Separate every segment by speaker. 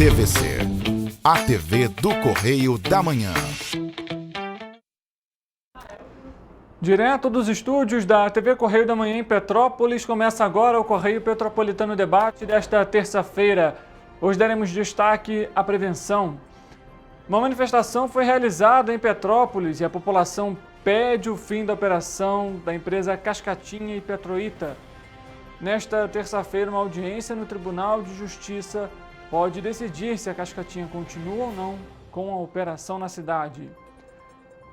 Speaker 1: TVC, a TV do Correio da Manhã.
Speaker 2: Direto dos estúdios da TV Correio da Manhã em Petrópolis, começa agora o Correio Petropolitano Debate desta terça-feira. Hoje daremos destaque à prevenção. Uma manifestação foi realizada em Petrópolis e a população pede o fim da operação da empresa Cascatinha e Petroita. Nesta terça-feira, uma audiência no Tribunal de Justiça pode decidir se a Cascatinha continua ou não com a operação na cidade.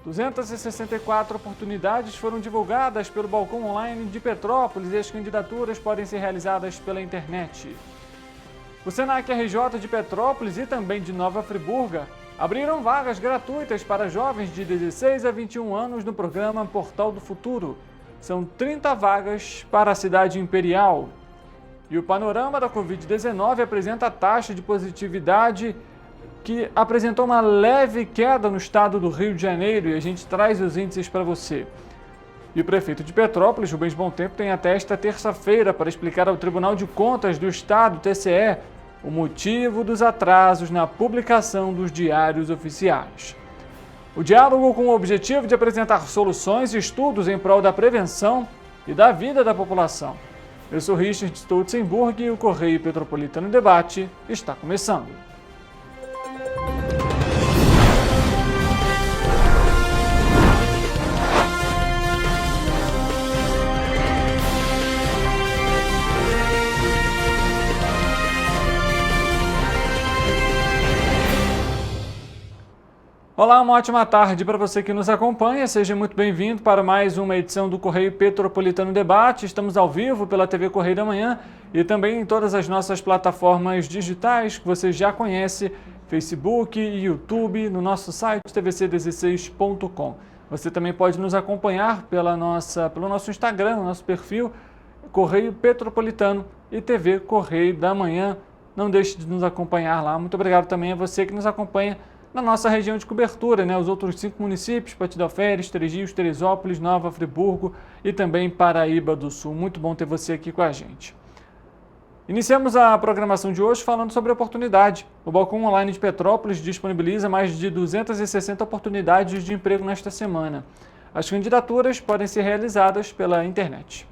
Speaker 2: 264 oportunidades foram divulgadas pelo balcão online de Petrópolis e as candidaturas podem ser realizadas pela internet. O Senac RJ de Petrópolis e também de Nova Friburga abriram vagas gratuitas para jovens de 16 a 21 anos no programa Portal do Futuro. São 30 vagas para a cidade imperial. E o panorama da Covid-19 apresenta a taxa de positividade que apresentou uma leve queda no estado do Rio de Janeiro e a gente traz os índices para você. E o prefeito de Petrópolis, Rubens Bontempo, tem até esta terça-feira para explicar ao Tribunal de Contas do Estado, TCE, o motivo dos atrasos na publicação dos diários oficiais. O diálogo com o objetivo de apresentar soluções e estudos em prol da prevenção e da vida da população. Eu sou Richard Stolzenburg e o Correio Petropolitano Debate está começando. Olá, uma ótima tarde para você que nos acompanha. Seja muito bem-vindo para mais uma edição do Correio Petropolitano Debate. Estamos ao vivo pela TV Correio da Manhã e também em todas as nossas plataformas digitais que você já conhece, Facebook e YouTube, no nosso site tvc16.com. Você também pode nos acompanhar pelo nosso Instagram, no nosso perfil Correio Petropolitano e TV Correio da Manhã. Não deixe de nos acompanhar lá. Muito obrigado também a você que nos acompanha na nossa região de cobertura, os outros 5 municípios, Patidalferes, Três Rios, Teresópolis, Nova Friburgo e também Paraíba do Sul. Muito bom ter você aqui com a gente. Iniciamos a programação de hoje falando sobre oportunidade. O Balcão Online de Petrópolis disponibiliza mais de 260 oportunidades de emprego nesta semana. As candidaturas podem ser realizadas pela internet.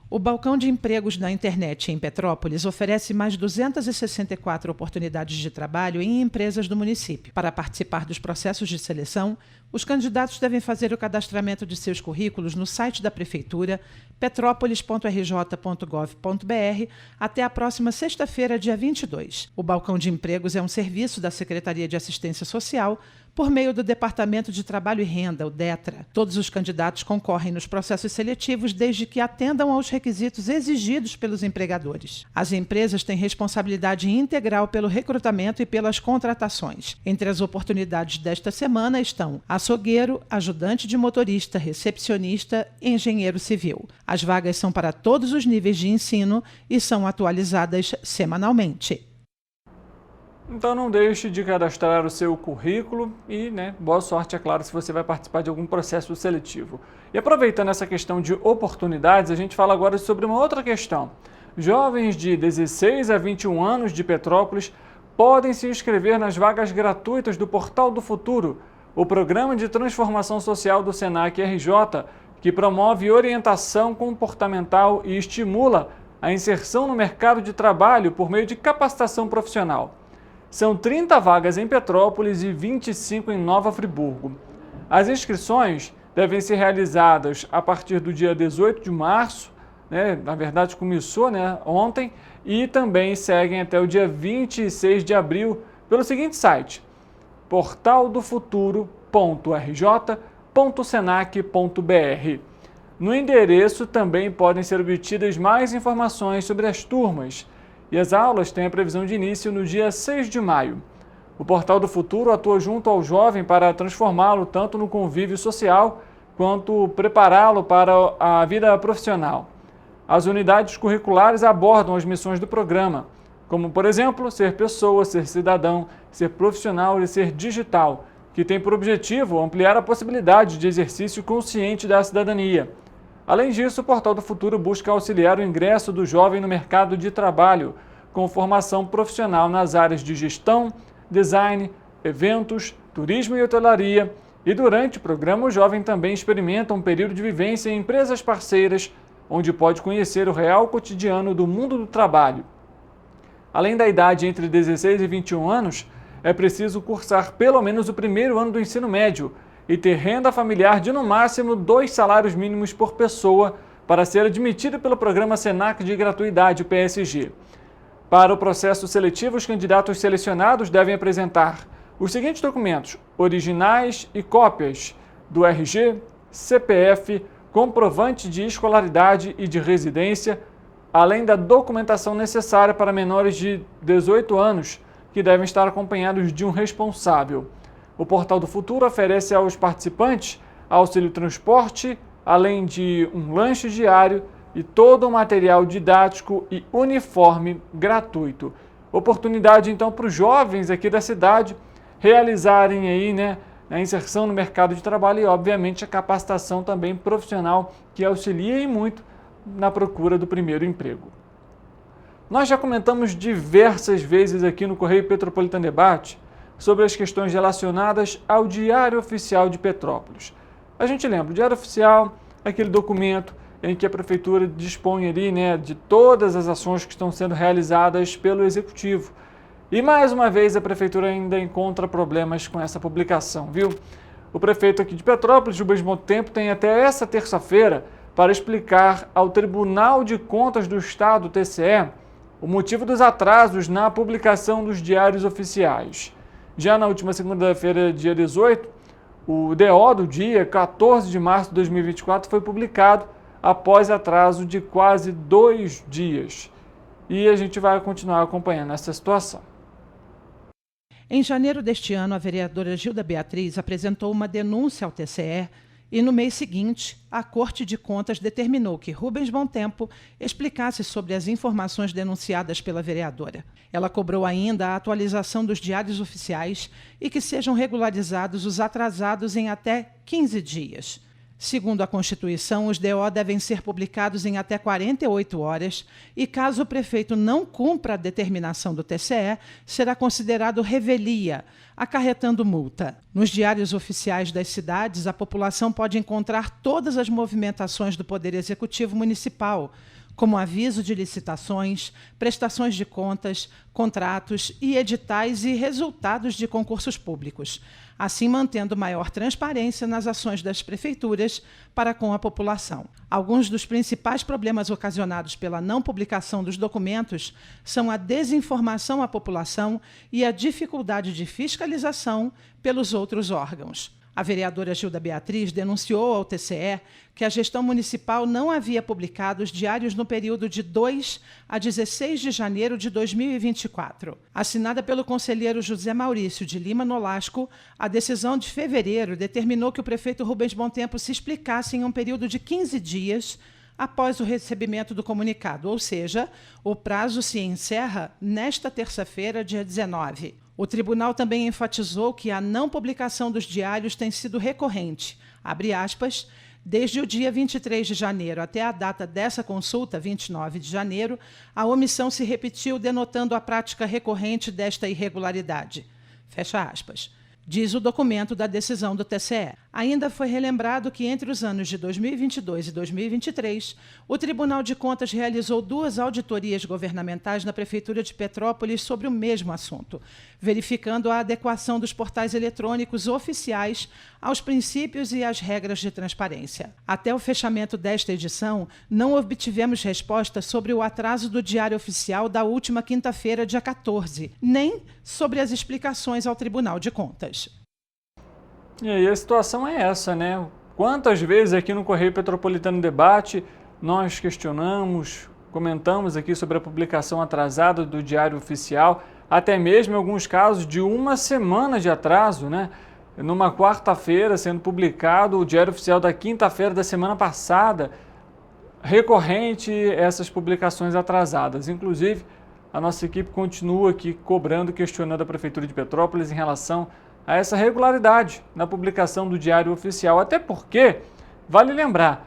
Speaker 3: O Balcão de Empregos na Internet em Petrópolis oferece mais 264 oportunidades de trabalho em empresas do município. Para participar dos processos de seleção, os candidatos devem fazer o cadastramento de seus currículos no site da Prefeitura, petropolis.rj.gov.br, até a próxima sexta-feira, dia 22. O Balcão de Empregos é um serviço da Secretaria de Assistência Social por meio do Departamento de Trabalho e Renda, o DETRA. Todos os candidatos concorrem nos processos seletivos desde que atendam aos requisitos exigidos pelos empregadores. As empresas têm responsabilidade integral pelo recrutamento e pelas contratações. Entre as oportunidades desta semana estão açougueiro, ajudante de motorista, recepcionista e engenheiro civil. As vagas são para todos os níveis de ensino e são atualizadas semanalmente.
Speaker 2: Então não deixe de cadastrar o seu currículo e, boa sorte, é claro, se você vai participar de algum processo seletivo. E aproveitando essa questão de oportunidades, a gente fala agora sobre uma outra questão. Jovens de 16 a 21 anos de Petrópolis podem se inscrever nas vagas gratuitas do Portal do Futuro, o programa de transformação social do Senac RJ, que promove orientação comportamental e estimula a inserção no mercado de trabalho por meio de capacitação profissional. São 30 vagas em Petrópolis e 25 em Nova Friburgo. As inscrições devem ser realizadas a partir do dia 18 de março, na verdade começou ontem, e também seguem até o dia 26 de abril pelo seguinte site: portaldofuturo.rj.senac.br. No endereço também podem ser obtidas mais informações sobre as turmas, e as aulas têm a previsão de início no dia 6 de maio. O Portal do Futuro atua junto ao jovem para transformá-lo tanto no convívio social quanto prepará-lo para a vida profissional. As unidades curriculares abordam as missões do programa, como, por exemplo, ser pessoa, ser cidadão, ser profissional e ser digital, que tem por objetivo ampliar a possibilidade de exercício consciente da cidadania. Além disso, o Portal do Futuro busca auxiliar o ingresso do jovem no mercado de trabalho, com formação profissional nas áreas de gestão, design, eventos, turismo e hotelaria, e durante o programa o jovem também experimenta um período de vivência em empresas parceiras, onde pode conhecer o real cotidiano do mundo do trabalho. Além da idade entre 16 e 21 anos, é preciso cursar pelo menos o primeiro ano do ensino médio e ter renda familiar de no máximo 2 salários mínimos por pessoa para ser admitido pelo programa Senac de gratuidade, o PSG. Para o processo seletivo, os candidatos selecionados devem apresentar os seguintes documentos: originais e cópias do RG, CPF, comprovante de escolaridade e de residência, além da documentação necessária para menores de 18 anos, que devem estar acompanhados de um responsável. O Portal do Futuro oferece aos participantes auxílio transporte, além de um lanche diário e todo o material didático e uniforme gratuito. Oportunidade, então, para os jovens aqui da cidade realizarem aí, a inserção no mercado de trabalho e, obviamente, a capacitação também profissional que auxilia e muito na procura do primeiro emprego. Nós já comentamos diversas vezes aqui no Correio Petropolitano Debate sobre as questões relacionadas ao Diário Oficial de Petrópolis. A gente lembra, o Diário Oficial, aquele documento em que a Prefeitura dispõe ali, de todas as ações que estão sendo realizadas pelo Executivo. E mais uma vez a Prefeitura ainda encontra problemas com essa publicação, viu? O prefeito aqui de Petrópolis, Rubens Montempo, tem até essa terça-feira para explicar ao Tribunal de Contas do Estado, TCE, o motivo dos atrasos na publicação dos diários oficiais. Já na última segunda-feira, dia 18, o DO do dia 14 de março de 2024 foi publicado após atraso de quase 2 dias. E a gente vai continuar acompanhando essa situação.
Speaker 3: Em janeiro deste ano, a vereadora Gilda Beatriz apresentou uma denúncia ao TCE e, no mês seguinte, a Corte de Contas determinou que Rubens Montempo explicasse sobre as informações denunciadas pela vereadora. Ela cobrou ainda a atualização dos diários oficiais e que sejam regularizados os atrasados em até 15 dias. Segundo a Constituição, os DO devem ser publicados em até 48 horas e, caso o prefeito não cumpra a determinação do TCE, será considerado revelia, acarretando multa. Nos diários oficiais das cidades, a população pode encontrar todas as movimentações do Poder Executivo Municipal, como aviso de licitações, prestações de contas, contratos e editais e resultados de concursos públicos, assim mantendo maior transparência nas ações das prefeituras para com a população. Alguns dos principais problemas ocasionados pela não publicação dos documentos são a desinformação à população e a dificuldade de fiscalização pelos outros órgãos. A vereadora Gilda Beatriz denunciou ao TCE que a gestão municipal não havia publicado os diários no período de 2 a 16 de janeiro de 2024. Assinada pelo conselheiro José Maurício de Lima Nolasco, a decisão de fevereiro determinou que o prefeito Rubens Montempo se explicasse em um período de 15 dias após o recebimento do comunicado, ou seja, o prazo se encerra nesta terça-feira, dia 19. O tribunal também enfatizou que a não publicação dos diários tem sido recorrente, abre aspas, desde o dia 23 de janeiro até a data dessa consulta, 29 de janeiro, a omissão se repetiu, denotando a prática recorrente desta irregularidade. Fecha aspas. Diz o documento da decisão do TCE. Ainda foi relembrado que entre os anos de 2022 e 2023, o Tribunal de Contas realizou 2 auditorias governamentais na Prefeitura de Petrópolis sobre o mesmo assunto, verificando a adequação dos portais eletrônicos oficiais aos princípios e às regras de transparência. Até o fechamento desta edição, não obtivemos resposta sobre o atraso do Diário Oficial da última quinta-feira, dia 14, nem sobre as explicações ao Tribunal de Contas.
Speaker 2: E aí a situação é essa, Quantas vezes aqui no Correio Petropolitano Debate nós questionamos, comentamos aqui sobre a publicação atrasada do Diário Oficial, até mesmo em alguns casos de 1 semana de atraso, Numa quarta-feira sendo publicado o Diário Oficial da quinta-feira da semana passada, recorrente essas publicações atrasadas. Inclusive, a nossa equipe continua aqui cobrando, questionando a Prefeitura de Petrópolis em relação a essa regularidade na publicação do Diário Oficial. Até porque, vale lembrar,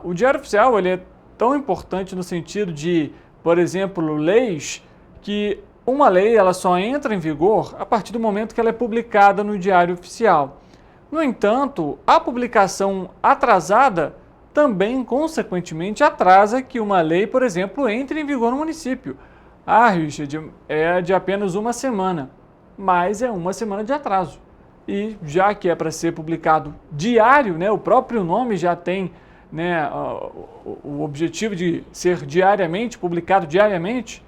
Speaker 2: o Diário Oficial ele é tão importante no sentido de, por exemplo, leis que uma lei ela só entra em vigor a partir do momento que ela é publicada no Diário Oficial. No entanto, a publicação atrasada também, consequentemente, atrasa que uma lei, por exemplo, entre em vigor no município. Richard, é de apenas uma semana, mas é uma semana de atraso. E já que é para ser publicado diário, né, o próprio nome já tem, né, o objetivo de ser diariamente, publicado diariamente,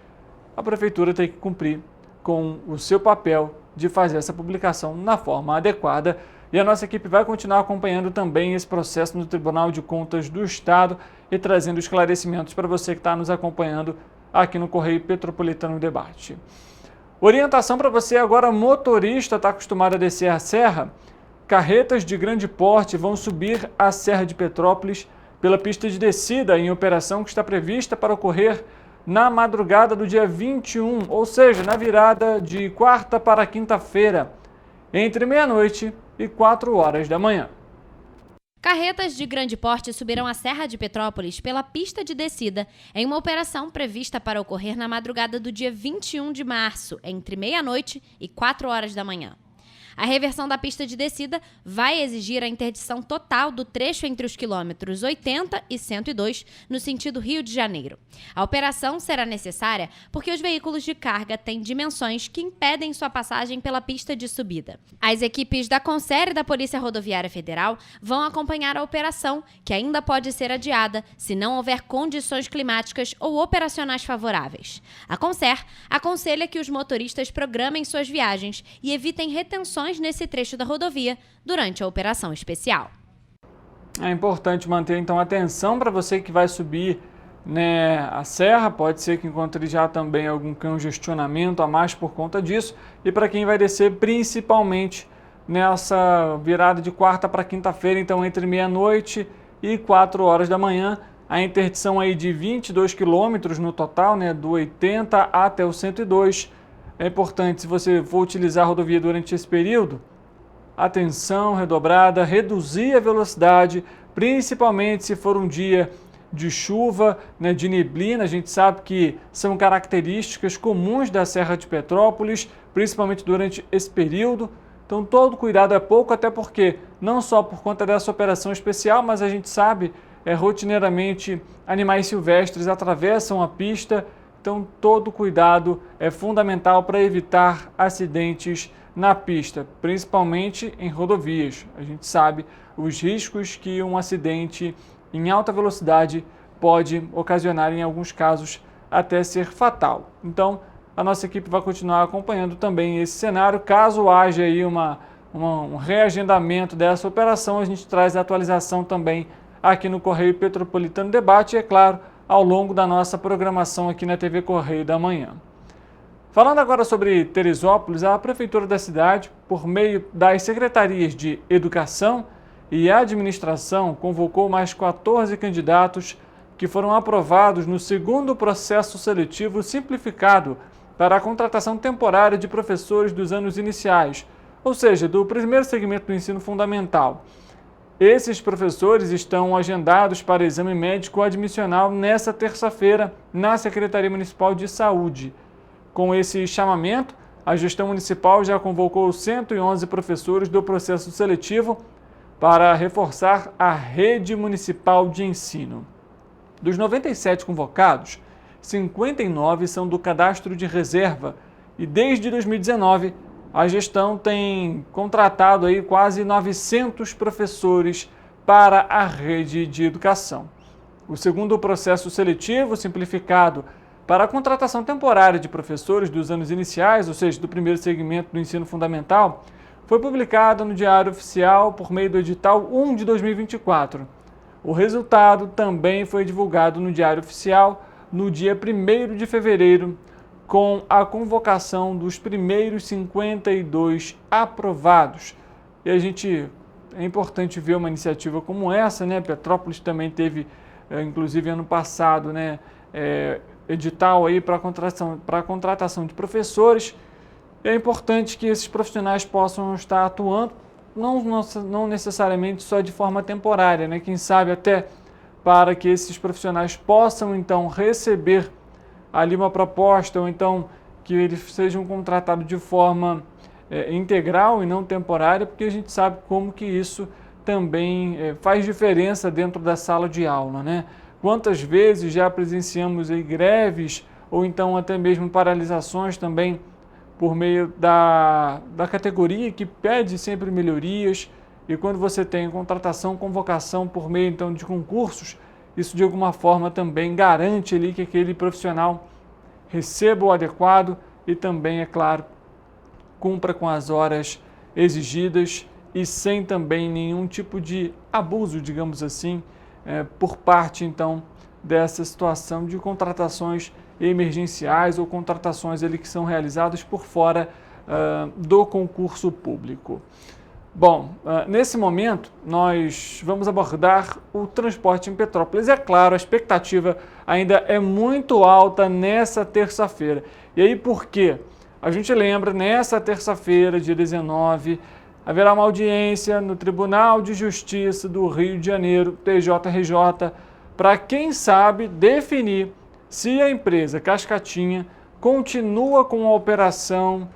Speaker 2: a Prefeitura tem que cumprir com o seu papel de fazer essa publicação na forma adequada. E a nossa equipe vai continuar acompanhando também esse processo no Tribunal de Contas do Estado e trazendo esclarecimentos para você que está nos acompanhando aqui no Correio Petropolitano Debate. Orientação para você agora, motorista, está acostumado a descer a serra. Carretas de grande porte vão subir a Serra de Petrópolis pela pista de descida em operação que está prevista para ocorrer na madrugada do dia 21, ou seja, na virada de quarta para quinta-feira, entre meia-noite e 4 horas da manhã.
Speaker 4: Carretas de grande porte subirão a Serra de Petrópolis pela pista de descida em uma operação prevista para ocorrer na madrugada do dia 21 de março, entre meia-noite e 4 horas da manhã. A reversão da pista de descida vai exigir a interdição total do trecho entre os quilômetros 80 e 102, no sentido Rio de Janeiro. A operação será necessária porque os veículos de carga têm dimensões que impedem sua passagem pela pista de subida. As equipes da Concer e da Polícia Rodoviária Federal vão acompanhar a operação, que ainda pode ser adiada se não houver condições climáticas ou operacionais favoráveis. A Concer aconselha que os motoristas programem suas viagens e evitem retenções nesse trecho da rodovia durante a operação especial.
Speaker 2: É importante manter então atenção para você que vai subir, né, a serra, pode ser que encontre já também algum congestionamento a mais por conta disso, e para quem vai descer principalmente nessa virada de quarta para quinta-feira, então entre meia-noite e 4 horas da manhã, a interdição aí de 22 quilômetros no total, né, do 80 até o 102. É importante, se você for utilizar a rodovia durante esse período, atenção redobrada, reduzir a velocidade, principalmente se for um dia de chuva, né, de neblina. A gente sabe que são características comuns da Serra de Petrópolis, principalmente durante esse período. Então todo cuidado é pouco, até porque não só por conta dessa operação especial, mas a gente sabe, rotineiramente animais silvestres atravessam a pista. Então, todo cuidado é fundamental para evitar acidentes na pista, principalmente em rodovias. A gente sabe os riscos que um acidente em alta velocidade pode ocasionar, em alguns casos, até ser fatal. Então, a nossa equipe vai continuar acompanhando também esse cenário. Caso haja aí um reagendamento dessa operação, a gente traz a atualização também aqui no Correio Petropolitano Debate e, é claro, ao longo da nossa programação aqui na TV Correio da Manhã. Falando agora sobre Teresópolis, a Prefeitura da cidade, por meio das Secretarias de Educação e Administração, convocou mais 14 candidatos que foram aprovados no segundo processo seletivo simplificado para a contratação temporária de professores dos anos iniciais, ou seja, do primeiro segmento do ensino fundamental. Esses professores estão agendados para exame médico admissional nesta terça-feira na Secretaria Municipal de Saúde. Com esse chamamento, a gestão municipal já convocou 111 professores do processo seletivo para reforçar a rede municipal de ensino. Dos 97 convocados, 59 são do cadastro de reserva e desde 2019 a gestão tem contratado aí quase 900 professores para a rede de educação. O segundo processo seletivo simplificado para a contratação temporária de professores dos anos iniciais, ou seja, do primeiro segmento do ensino fundamental, foi publicado no Diário Oficial por meio do edital 1 de 2024. O resultado também foi divulgado no Diário Oficial no dia 1º de fevereiro, com a convocação dos primeiros 52 aprovados. E é importante ver uma iniciativa como essa, né? Petrópolis também teve, inclusive ano passado, né, edital aí para a contratação de professores. É importante que esses profissionais possam estar atuando, não necessariamente só de forma temporária, né? Quem sabe até para que esses profissionais possam então receber ali uma proposta ou então que eles sejam contratados de forma integral e não temporária, porque a gente sabe como que isso também faz diferença dentro da sala de aula, né? Quantas vezes já presenciamos aí greves ou então até mesmo paralisações também por meio da categoria que pede sempre melhorias, e quando você tem contratação, convocação por meio então de concursos, isso de alguma forma também garante ali que aquele profissional receba o adequado e também, é claro, cumpra com as horas exigidas e sem também nenhum tipo de abuso, digamos assim, por parte então dessa situação de contratações emergenciais ou contratações ali que são realizadas por fora do concurso público. Bom, nesse momento nós vamos abordar o transporte em Petrópolis. É claro, a expectativa ainda é muito alta nessa terça-feira. E aí por quê? A gente lembra, nessa terça-feira, dia 19, haverá uma audiência no Tribunal de Justiça do Rio de Janeiro, TJRJ, para, quem sabe, definir se a empresa Cascatinha continua com a operação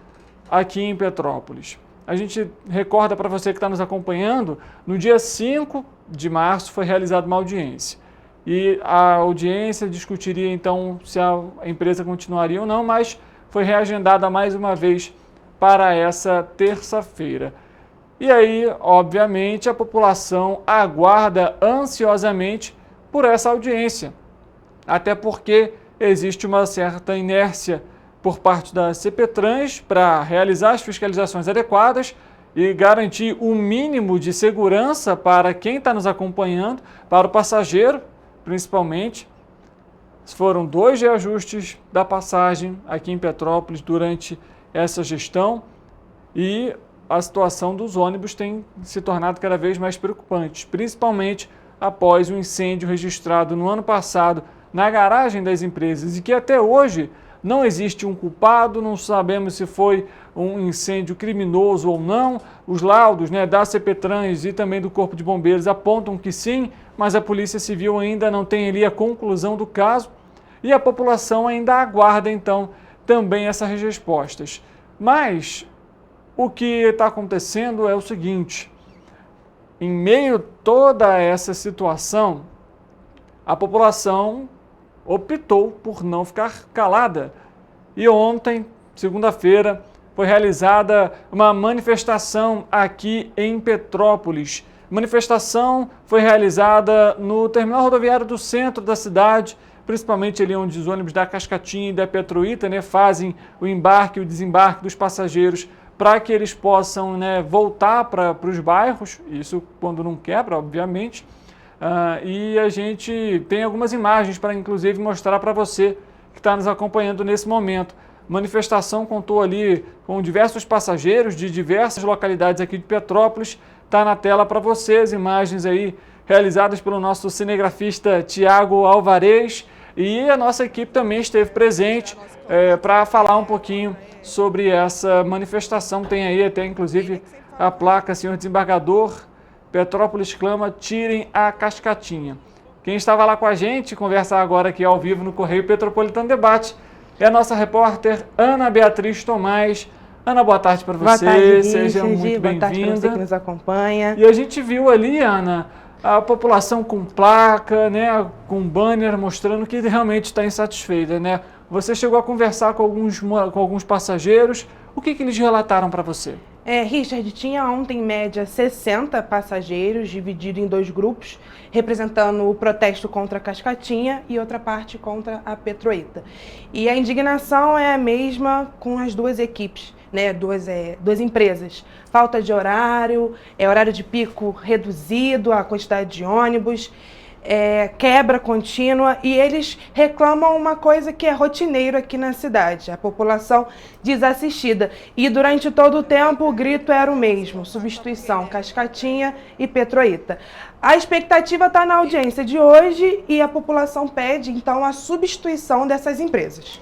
Speaker 2: aqui em Petrópolis. A gente recorda para você que está nos acompanhando, no dia 5 de março foi realizada uma audiência. E a audiência discutiria então se a empresa continuaria ou não, mas foi reagendada mais uma vez para essa terça-feira. E aí, obviamente, a população aguarda ansiosamente por essa audiência, até porque existe uma certa inércia por parte da CPTrans para realizar as fiscalizações adequadas e garantir o mínimo de segurança para quem está nos acompanhando, para o passageiro, principalmente. Foram 2 reajustes da passagem aqui em Petrópolis durante essa gestão e a situação dos ônibus tem se tornado cada vez mais preocupante, principalmente após o incêndio registrado no ano passado na garagem das empresas e que até hoje não existe um culpado, não sabemos se foi um incêndio criminoso ou não. Os laudos da CPTrans e também do Corpo de Bombeiros apontam que sim, mas a Polícia Civil ainda não tem ali a conclusão do caso e a população ainda aguarda então também essas respostas. Mas o que está acontecendo é o seguinte: em meio a toda essa situação, a população optou por não ficar calada. E ontem, segunda-feira, foi realizada uma manifestação aqui em Petrópolis. A manifestação foi realizada no terminal rodoviário do centro da cidade, principalmente ali onde os ônibus da Cascatinha e da Petroíta fazem o embarque e o desembarque dos passageiros para que eles possam voltar para os bairros, isso quando não quebra, obviamente. E a gente tem algumas imagens para, inclusive, mostrar para você que está nos acompanhando nesse momento. A manifestação contou ali com diversos passageiros de diversas localidades aqui de Petrópolis. Está na tela para você as imagens aí realizadas pelo nosso cinegrafista Tiago Alvarez. E a nossa equipe também esteve presente para falar um pouquinho sobre essa manifestação. Tem aí até, inclusive, a placa Senhor Desembargador, Petrópolis clama, tirem a Cascatinha. Quem estava lá com a gente, conversa agora aqui ao vivo no Correio Petropolitano Debate, é a nossa repórter Ana Beatriz Tomás. Ana, boa tarde para você.
Speaker 5: Boa tarde,
Speaker 2: seja muito bem-vinda.
Speaker 5: Boa tarde para você que nos acompanha.
Speaker 2: E a gente viu ali, Ana, a população com placa, com banner mostrando que realmente está insatisfeita, Você chegou a conversar com alguns passageiros. O que eles relataram para você?
Speaker 5: Richard, tinha ontem em média 60 passageiros, dividido em 2 grupos, representando o protesto contra a Cascatinha e outra parte contra a Petroíta. E a indignação é a mesma com as 2 equipes, duas empresas. Falta de horário, horário de pico reduzido, a quantidade de ônibus, quebra contínua, e eles reclamam uma coisa que é rotineiro aqui na cidade, a população desassistida. E durante todo o tempo o grito era o mesmo, substituição Cascatinha e Petroíta. A expectativa está na audiência de hoje e a população pede então a substituição dessas empresas.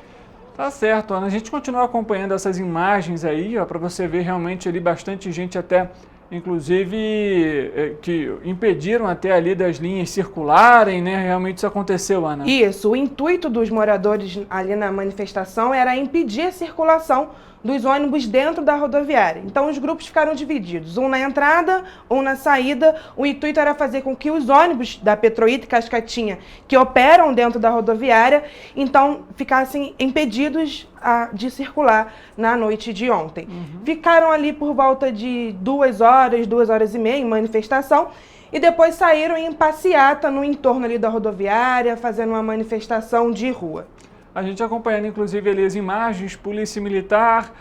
Speaker 2: Tá certo, Ana. A gente continua acompanhando essas imagens aí, para você ver realmente ali bastante gente até inclusive que impediram até ali das linhas circularem, né? Realmente isso aconteceu, Ana?
Speaker 5: Isso, o intuito dos moradores ali na manifestação era impedir a circulação dos ônibus dentro da rodoviária. Então os grupos ficaram divididos, um na entrada, um na saída. O intuito era fazer com que os ônibus da Petroita e Cascatinha, que operam dentro da rodoviária, então ficassem impedidos de circular na noite de ontem. Ficaram ali por volta de 2 horas e meia em manifestação, e depois saíram em passeata no entorno ali da rodoviária, fazendo uma manifestação de rua.
Speaker 2: A gente acompanhando, inclusive, ali as imagens, Polícia Militar,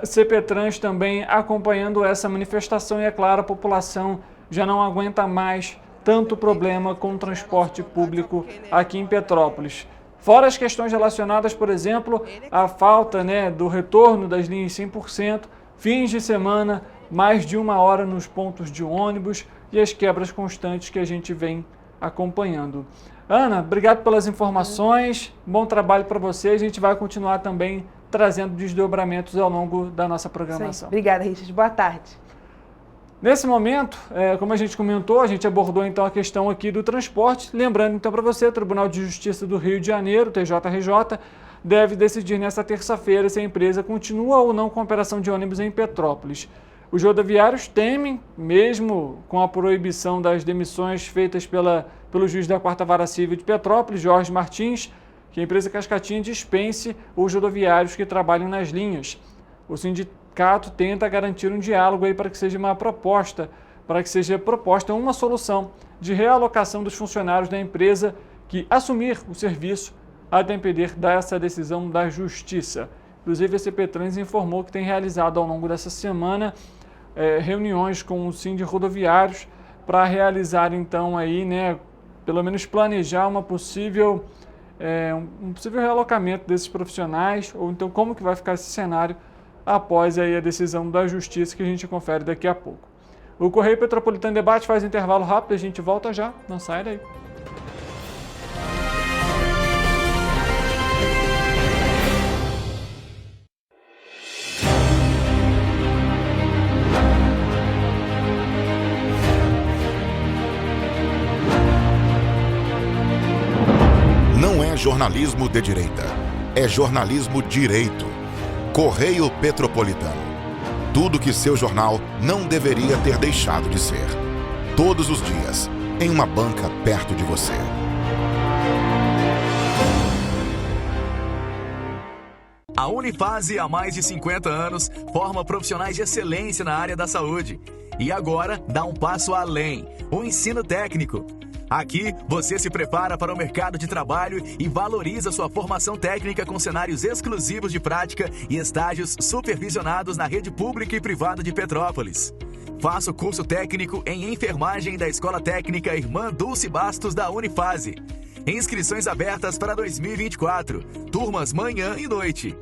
Speaker 2: CPTrans também acompanhando essa manifestação, e é claro, a população já não aguenta mais tanto problema com o transporte público aqui em Petrópolis. Fora as questões relacionadas, por exemplo, à falta, né, do retorno das linhas 100%, fins de semana, mais de 1 hora nos pontos de ônibus e as quebras constantes que a gente vem acompanhando. Ana, obrigado pelas informações, bom trabalho para você. A gente vai continuar também trazendo desdobramentos ao longo da nossa programação.
Speaker 5: Obrigada, Richard. Boa tarde.
Speaker 2: Nesse momento, como a gente comentou, a gente abordou então a questão aqui do transporte. Lembrando então para você, o Tribunal de Justiça do Rio de Janeiro, TJRJ, deve decidir nesta terça-feira se a empresa continua ou não com a operação de ônibus em Petrópolis. Os rodoviários temem, mesmo com a proibição das demissões feitas pelo juiz da 4ª Vara Civil de Petrópolis, Jorge Martins, que a empresa Cascatinha dispense os rodoviários que trabalham nas linhas. O sindicato tenta garantir um diálogo aí para que seja proposta uma solução de realocação dos funcionários da empresa que assumir o serviço a depender dessa decisão da Justiça. Inclusive, a CPTrans informou que tem realizado ao longo dessa semana reuniões com o Sindicato Rodoviários para realizar então aí, né, pelo menos planejar um possível realocamento desses profissionais, ou então como que vai ficar esse cenário após aí a decisão da Justiça, que a gente confere daqui a pouco. O Correio Petropolitano Debate faz intervalo rápido, a gente volta já, não sai daí.
Speaker 1: Não é jornalismo de direita, é jornalismo direito. Correio Petropolitano. Tudo que seu jornal não deveria ter deixado de ser. Todos os dias, em uma banca perto de você.
Speaker 6: A Unifase, há mais de 50 anos, forma profissionais de excelência na área da saúde. E agora dá um passo além, o ensino técnico. Aqui, você se prepara para o mercado de trabalho e valoriza sua formação técnica com cenários exclusivos de prática e estágios supervisionados na rede pública e privada de Petrópolis. Faça o curso técnico em enfermagem da Escola Técnica Irmã Dulce Bastos da Unifase. Inscrições abertas para 2024. Turmas manhã e noite.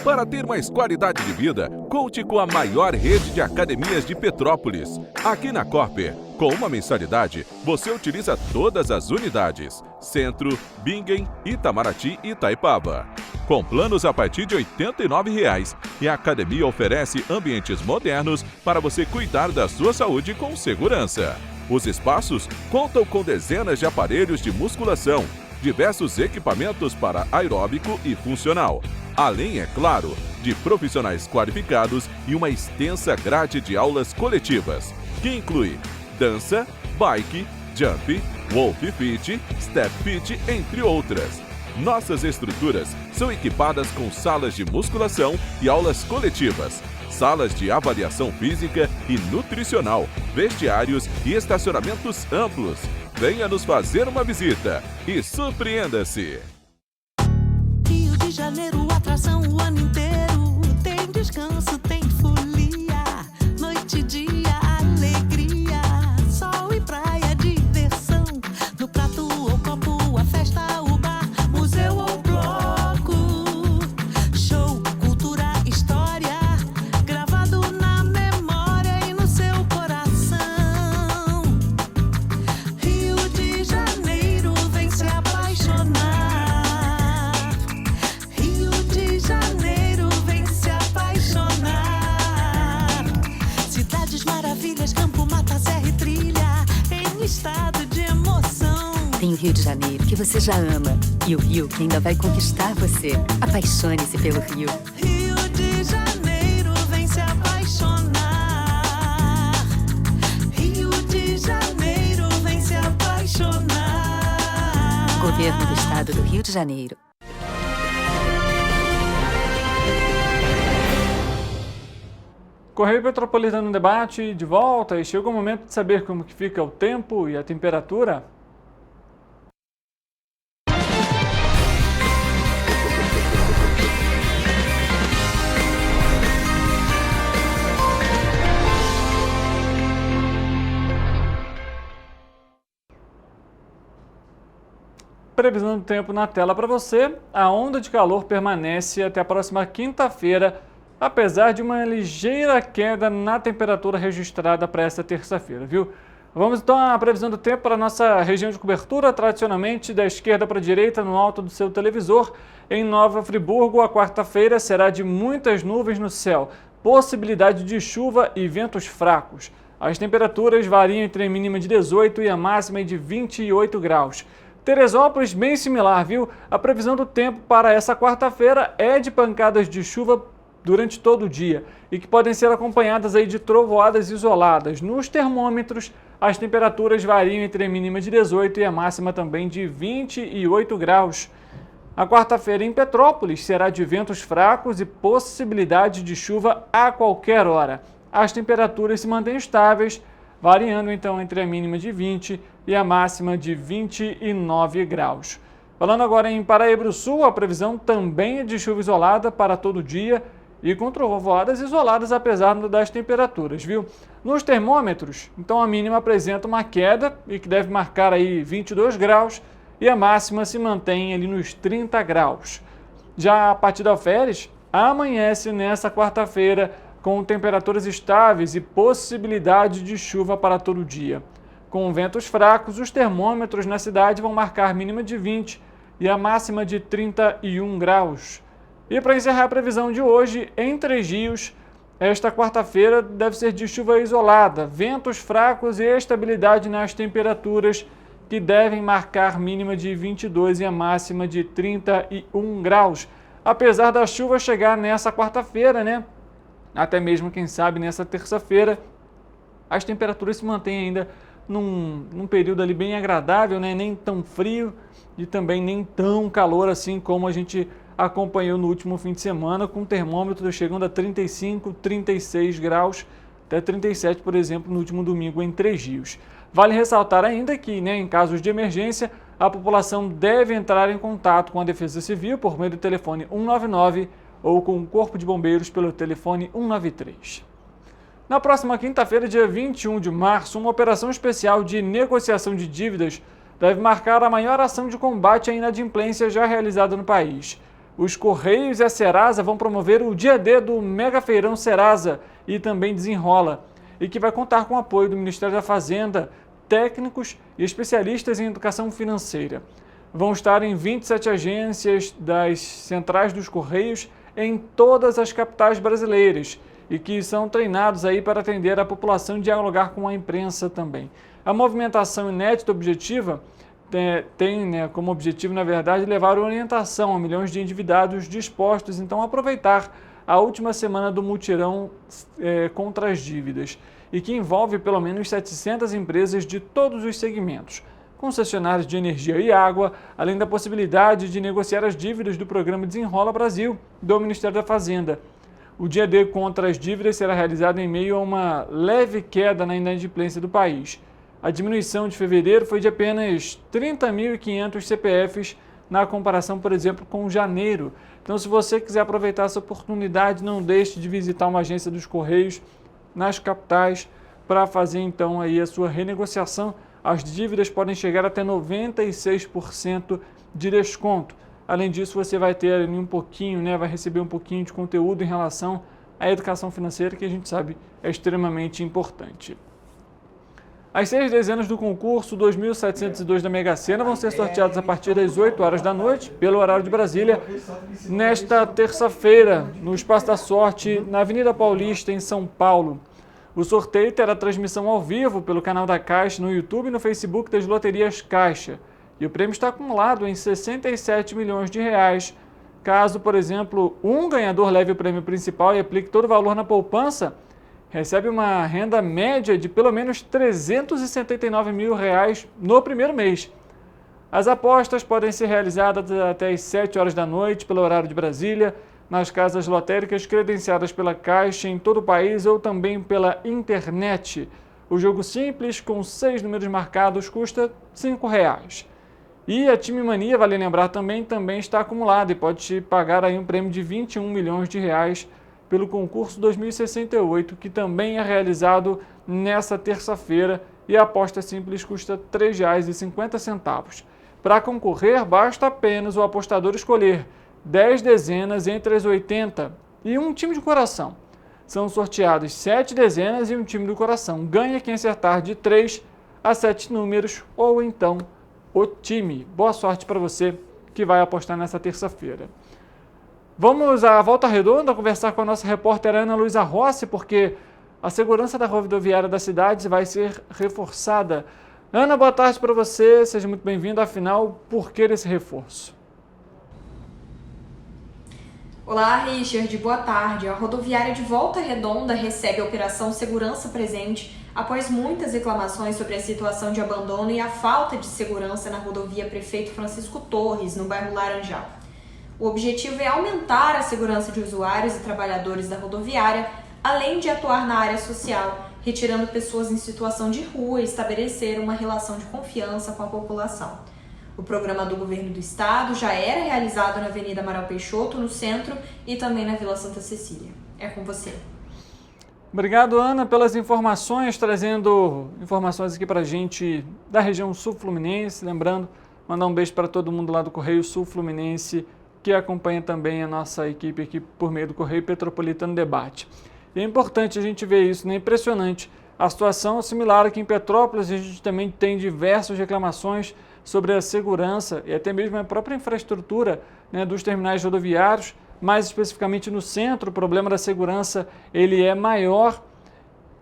Speaker 7: Para ter mais qualidade de vida, conte com a maior rede de academias de Petrópolis. Aqui na Corper, com uma mensalidade, você utiliza todas as unidades: Centro, Bingen, Itamaraty e Itaipava. Com planos a partir de R$ 89,00, e a academia oferece ambientes modernos para você cuidar da sua saúde com segurança. Os espaços contam com dezenas de aparelhos de musculação, diversos equipamentos para aeróbico e funcional, além, é claro, de profissionais qualificados e uma extensa grade de aulas coletivas, que inclui dança, bike, jump, wolf fit, step fit, entre outras. Nossas estruturas são equipadas com salas de musculação e aulas coletivas, salas de avaliação física e nutricional, vestiários e estacionamentos amplos. Venha nos fazer uma visita e surpreenda-se!
Speaker 8: Rio de Janeiro, atração o ano inteiro. Tem descanso, tem folia, noite e dia, alegria, sol e praia, diversão. No prato ou copo, a festa, o bar, museu ou bloco. Show, cultura, história, gravado na memória e no seu coração. Rio de Janeiro, vem se apaixonar.
Speaker 9: Rio de Janeiro que você já ama e o Rio que ainda vai conquistar você. Apaixone-se pelo Rio.
Speaker 8: Rio de Janeiro, vem se apaixonar. Rio de Janeiro, vem se apaixonar.
Speaker 9: Governo do Estado do Rio de Janeiro.
Speaker 2: Correio Petropolitano no debate, de volta, e chegou o momento de saber como que fica o tempo e a temperatura. Previsão do tempo na tela para você. A onda de calor permanece até a próxima quinta-feira, apesar de uma ligeira queda na temperatura registrada para esta terça-feira, viu? Vamos então à previsão do tempo para a nossa região de cobertura, tradicionalmente da esquerda para a direita, no alto do seu televisor. Em Nova Friburgo, a quarta-feira será de muitas nuvens no céu, possibilidade de chuva e ventos fracos. As temperaturas variam entre a mínima de 18 e a máxima de 28 graus. Teresópolis, bem similar, viu? A previsão do tempo para essa quarta-feira é de pancadas de chuva durante todo o dia e que podem ser acompanhadas aí de trovoadas isoladas. Nos termômetros, as temperaturas variam entre a mínima de 18 e a máxima também de 28 graus. A quarta-feira em Petrópolis será de ventos fracos e possibilidade de chuva a qualquer hora. As temperaturas se mantêm estáveis, variando então entre a mínima de 20 e a máxima de 29 graus. Falando agora em Paraíba do Sul, a previsão também é de chuva isolada para todo dia e com trovoadas isoladas apesar das temperaturas, viu? Nos termômetros, então a mínima apresenta uma queda e que deve marcar aí 22 graus e a máxima se mantém ali nos 30 graus. Já a partir da Alferes, amanhece nessa quarta-feira com temperaturas estáveis e possibilidade de chuva para todo dia. Com ventos fracos, os termômetros na cidade vão marcar mínima de 20 e a máxima de 31 graus. E para encerrar a previsão de hoje, em Três Rios, esta quarta-feira deve ser de chuva isolada, ventos fracos e estabilidade nas temperaturas que devem marcar mínima de 22 e a máxima de 31 graus. Apesar da chuva chegar nessa quarta-feira, né? Até mesmo, quem sabe, nessa terça-feira, as temperaturas se mantêm ainda num período ali bem agradável, né? Nem tão frio e também nem tão calor assim como a gente acompanhou no último fim de semana, com termômetros chegando a 35, 36 graus, até 37, por exemplo, no último domingo em Três Rios. Vale ressaltar ainda que, né, em casos de emergência, a população deve entrar em contato com a Defesa Civil por meio do telefone 199 ou com o Corpo de Bombeiros pelo telefone 193. Na próxima quinta-feira, dia 21 de março, uma operação especial de negociação de dívidas deve marcar a maior ação de combate à inadimplência já realizada no país. Os Correios e a Serasa vão promover o Dia D do Mega Feirão Serasa e também Desenrola, e que vai contar com o apoio do Ministério da Fazenda, técnicos e especialistas em educação financeira. Vão estar em 27 agências das centrais dos Correios em todas as capitais brasileiras e que são treinados aí para atender a população e dialogar com a imprensa também. A movimentação inédita objetiva tem, né, como objetivo, na verdade, levar orientação a milhões de endividados dispostos, então, a aproveitar a última semana do mutirão contra as dívidas e que envolve pelo menos 700 empresas de todos os segmentos, concessionários de energia e água, além da possibilidade de negociar as dívidas do programa Desenrola Brasil, do Ministério da Fazenda. O Dia D contra as dívidas será realizado em meio a uma leve queda na inadimplência do país. A diminuição de fevereiro foi de apenas 30.500 CPFs na comparação, por exemplo, com janeiro. Então, se você quiser aproveitar essa oportunidade, não deixe de visitar uma agência dos Correios nas capitais para fazer então aí a sua renegociação. As dívidas podem chegar até 96% de desconto. Além disso, você vai ter ali um pouquinho, né, vai receber um pouquinho de conteúdo em relação à educação financeira, que a gente sabe é extremamente importante. As 6 dezenas do concurso 2.702 da Mega Sena vão ser sorteadas a partir das 8 horas da noite, pelo horário de Brasília, nesta terça-feira, no Espaço da Sorte, na Avenida Paulista, em São Paulo. O sorteio terá transmissão ao vivo pelo canal da Caixa no YouTube e no Facebook das Loterias Caixa. e o prêmio está acumulado em 67 milhões de reais. Caso, por exemplo, um ganhador leve o prêmio principal e aplique todo o valor na poupança, recebe uma renda média de pelo menos R$ 379 mil no primeiro mês. As apostas podem ser realizadas até às 7 horas da noite, pelo horário de Brasília, nas casas lotéricas credenciadas pela Caixa em todo o país ou também pela internet. O jogo simples, com 6 números marcados, custa R$ 5,00. E a Time Mania, vale lembrar, também está acumulada e pode te pagar aí um prêmio de 21 milhões de reais pelo concurso 2068, que também é realizado nessa terça-feira, e a aposta simples custa R$ 3,50. Para concorrer, basta apenas o apostador escolher 10 dezenas entre as 80 e um time de coração. São sorteados 7 dezenas e um time do coração. Ganha quem acertar de 3 a 7 números ou então o time. Boa sorte para você que vai apostar nessa terça-feira. Vamos à Volta Redonda conversar com a nossa repórter Ana Luísa Rossi, porque a segurança da rodoviária da cidade vai ser reforçada. Ana, boa tarde para você, seja muito bem-vinda. Afinal, por que esse reforço?
Speaker 10: Olá, Richard, boa tarde. A rodoviária de Volta Redonda recebe a Operação Segurança Presente após muitas reclamações sobre a situação de abandono e a falta de segurança na rodovia Prefeito Francisco Torres, no bairro Laranjal. O objetivo é aumentar a segurança de usuários e trabalhadores da rodoviária, além de atuar na área social, retirando pessoas em situação de rua e estabelecer uma relação de confiança com a população. O programa do governo do estado já era realizado na Avenida Amaral Peixoto, no centro, e também na Vila Santa Cecília. É com você.
Speaker 2: Obrigado, Ana, pelas informações, trazendo informações aqui para a gente da região sul-fluminense. Lembrando, mandar um beijo para todo mundo lá do Correio Sul-Fluminense, que acompanha também a nossa equipe aqui por meio do Correio Petropolitano Debate. E é importante a gente ver isso, né? Impressionante. A situação é similar aqui em Petrópolis, a gente também tem diversas reclamações sobre a segurança e até mesmo a própria infraestrutura, né, dos terminais rodoviários, mais especificamente no centro. O problema da segurança ele é maior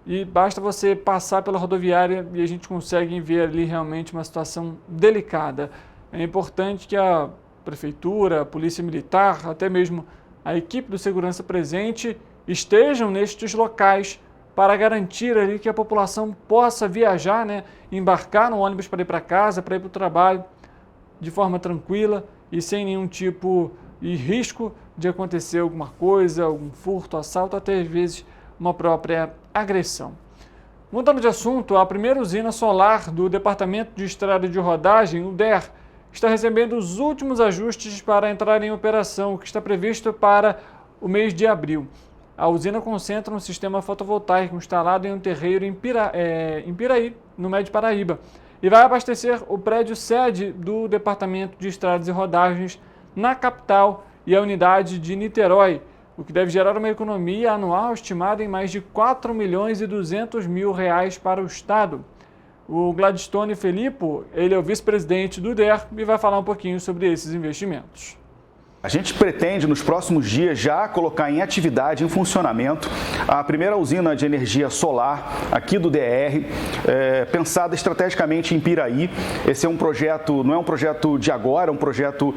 Speaker 2: e basta você passar pela rodoviária e a gente consegue ver ali realmente uma situação delicada. É importante que a Prefeitura, a Polícia Militar, até mesmo a equipe do Segurança Presente estejam nestes locais para garantir ali que a população possa viajar, né, embarcar no ônibus para ir para casa, para ir para o trabalho de forma tranquila e sem nenhum tipo de risco de acontecer alguma coisa, algum furto, assalto, até às vezes uma própria agressão. Mudando de assunto, a primeira usina solar do Departamento de Estrada de Rodagem, o DER, está recebendo os últimos ajustes para entrar em operação, o que está previsto para o mês de abril. A usina concentra um sistema fotovoltaico instalado em um terreiro em Piraí, no Médio Paraíba, e vai abastecer o prédio sede do Departamento de Estradas e Rodagens na capital e a unidade de Niterói, o que deve gerar uma economia anual estimada em mais de R$ 4.200.000 para o Estado. O Gladstone Felipe, ele é o vice-presidente do DER e vai falar um pouquinho sobre esses investimentos.
Speaker 11: A gente pretende, nos próximos dias, já colocar em atividade, em funcionamento, a primeira usina de energia solar aqui do DR, pensada estrategicamente em Piraí. Esse é um projeto, não é um projeto de agora, é um projeto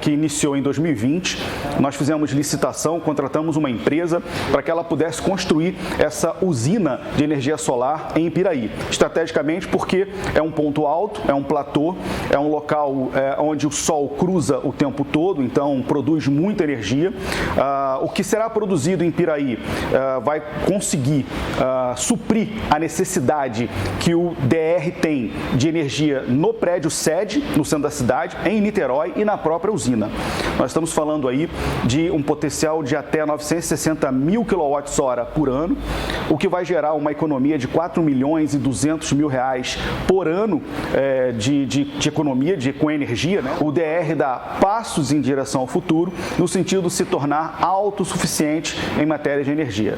Speaker 11: que iniciou em 2020. Nós fizemos licitação, contratamos uma empresa para que ela pudesse construir essa usina de energia solar em Piraí. Estrategicamente porque é um ponto alto, é um platô, é um local onde o sol cruza o tempo todo, então produz muita energia. O que será produzido em Piraí vai conseguir suprir a necessidade que o DR tem de energia no prédio sede, no centro da cidade, em Niterói e na própria usina. Nós estamos falando aí de um potencial de até 960 mil kWh por ano, o que vai gerar uma economia de R$ 4.200.000 por ano de economia com energia, né? O DR dá passos em direção ao futuro, no sentido de se tornar autossuficiente em matéria de energia.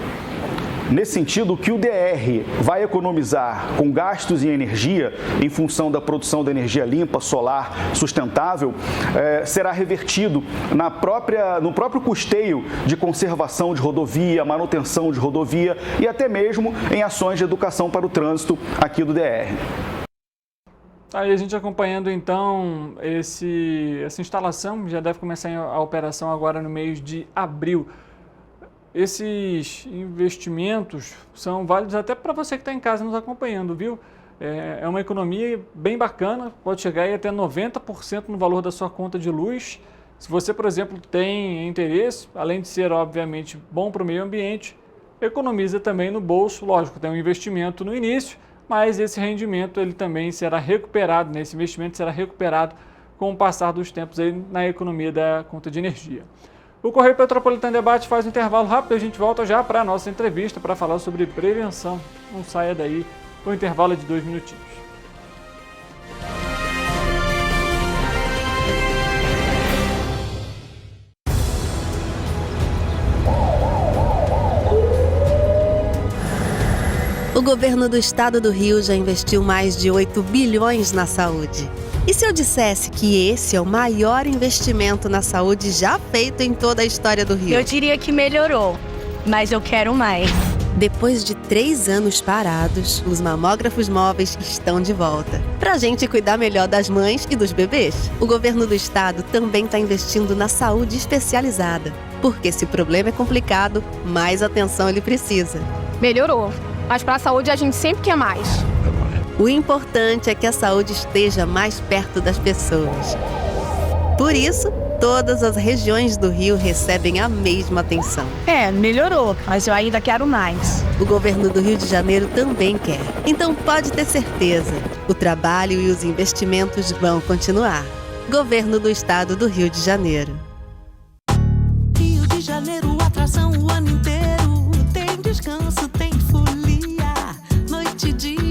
Speaker 11: Nesse sentido, o que o DR vai economizar com gastos em energia, em função da produção de energia limpa, solar, sustentável, será revertido no próprio custeio de conservação de rodovia, manutenção de rodovia e até mesmo em ações de educação para o trânsito aqui do DR.
Speaker 2: Aí a gente acompanhando então essa instalação, já deve começar a operação agora no mês de abril. Esses investimentos são válidos até para você que está em casa nos acompanhando, viu? É uma economia bem bacana, pode chegar aí até 90% no valor da sua conta de luz. Se você, por exemplo, tem interesse, além de ser, obviamente, bom para o meio ambiente, economiza também no bolso. Lógico, tem um investimento no início, mas esse rendimento ele também será recuperado, esse investimento será recuperado com o passar dos tempos aí na economia da conta de energia. O Correio Petropolitano Debate faz um intervalo rápido e a gente volta já para a nossa entrevista para falar sobre prevenção. Não saia daí, o intervalo é de 2 minutinhos.
Speaker 12: O governo do estado do Rio já investiu mais de 8 bilhões na saúde. E se eu dissesse que esse é o maior investimento na saúde já feito em toda a história do Rio?
Speaker 13: Eu diria que melhorou, mas eu quero mais.
Speaker 12: Depois de 3 anos parados, os mamógrafos móveis estão de volta. Pra gente cuidar melhor das mães e dos bebês. O governo do estado também está investindo na saúde especializada. Porque se o problema é complicado, mais atenção ele precisa.
Speaker 13: Melhorou, mas para a saúde a gente sempre quer mais.
Speaker 12: O importante é que a saúde esteja mais perto das pessoas. Por isso, todas as regiões do Rio recebem a mesma atenção.
Speaker 13: Melhorou, mas eu ainda quero mais.
Speaker 12: O governo do Rio de Janeiro também quer. Então pode ter certeza, o trabalho e os investimentos vão continuar. Governo do Estado do Rio de Janeiro.
Speaker 8: Rio de Janeiro, atração o ano inteiro. Tem descanso, tem folia, noite e dia.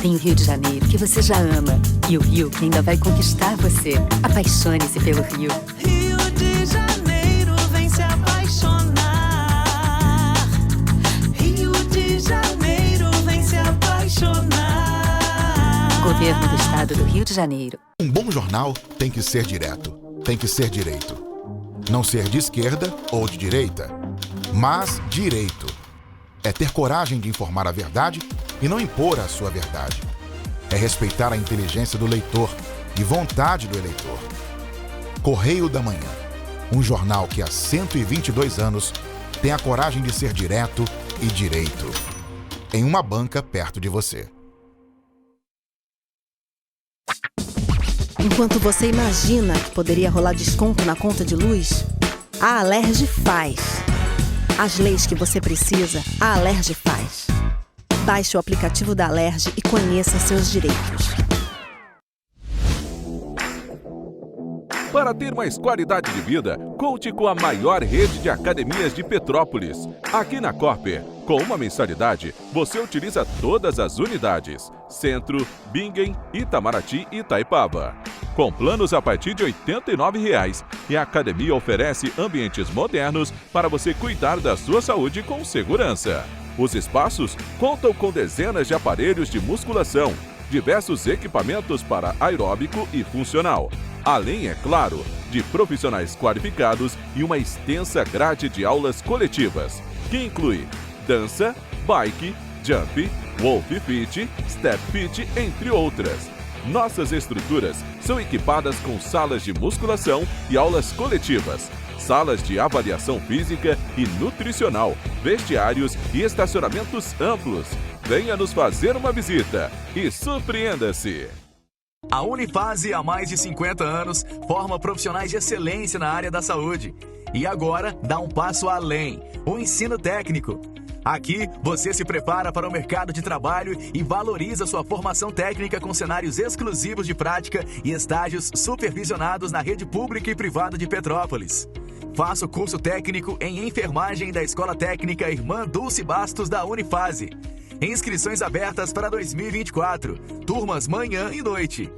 Speaker 9: Tem o Rio de Janeiro, que você já ama. E o Rio, que ainda vai conquistar você. Apaixone-se pelo Rio.
Speaker 8: Rio de Janeiro, vem se apaixonar. Rio de Janeiro, vem se apaixonar.
Speaker 9: Governo do Estado do Rio de Janeiro.
Speaker 1: Um bom jornal tem que ser direto, tem que ser direito. Não ser de esquerda ou de direita, mas direito. É ter coragem de informar a verdade e não impor a sua verdade. É respeitar a inteligência do leitor e vontade do eleitor. Correio da Manhã, um jornal que há 122 anos tem a coragem de ser direto e direito. Em uma banca perto de você.
Speaker 12: Enquanto você imagina que poderia rolar desconto na conta de luz, a Alerj faz. As leis que você precisa, a Alerj faz. Baixe o aplicativo da Alerj e conheça seus direitos.
Speaker 7: Para ter mais qualidade de vida, conte com a maior rede de academias de Petrópolis. Aqui na Corper, com uma mensalidade, você utiliza todas as unidades: Centro, Bingen, Itamaraty e Itaipava. Com planos a partir de R$ 89,00, e a academia oferece ambientes modernos para você cuidar da sua saúde com segurança. Os espaços contam com dezenas de aparelhos de musculação, diversos equipamentos para aeróbico e funcional, além, é claro, de profissionais qualificados e uma extensa grade de aulas coletivas, que inclui dança, bike, jump, wolf fit, step fit, entre outras. Nossas estruturas são equipadas com salas de musculação e aulas coletivas, salas de avaliação física e nutricional, vestiários e estacionamentos amplos. Venha nos fazer uma visita e surpreenda-se!
Speaker 6: A Unifase, há mais de 50 anos, forma profissionais de excelência na área da saúde. E agora dá um passo além, o ensino técnico. Aqui, você se prepara para o mercado de trabalho e valoriza sua formação técnica com cenários exclusivos de prática e estágios supervisionados na rede pública e privada de Petrópolis. Faça o curso técnico em enfermagem da Escola Técnica Irmã Dulce Bastos da Unifase. Inscrições abertas para 2024. Turmas manhã e noite.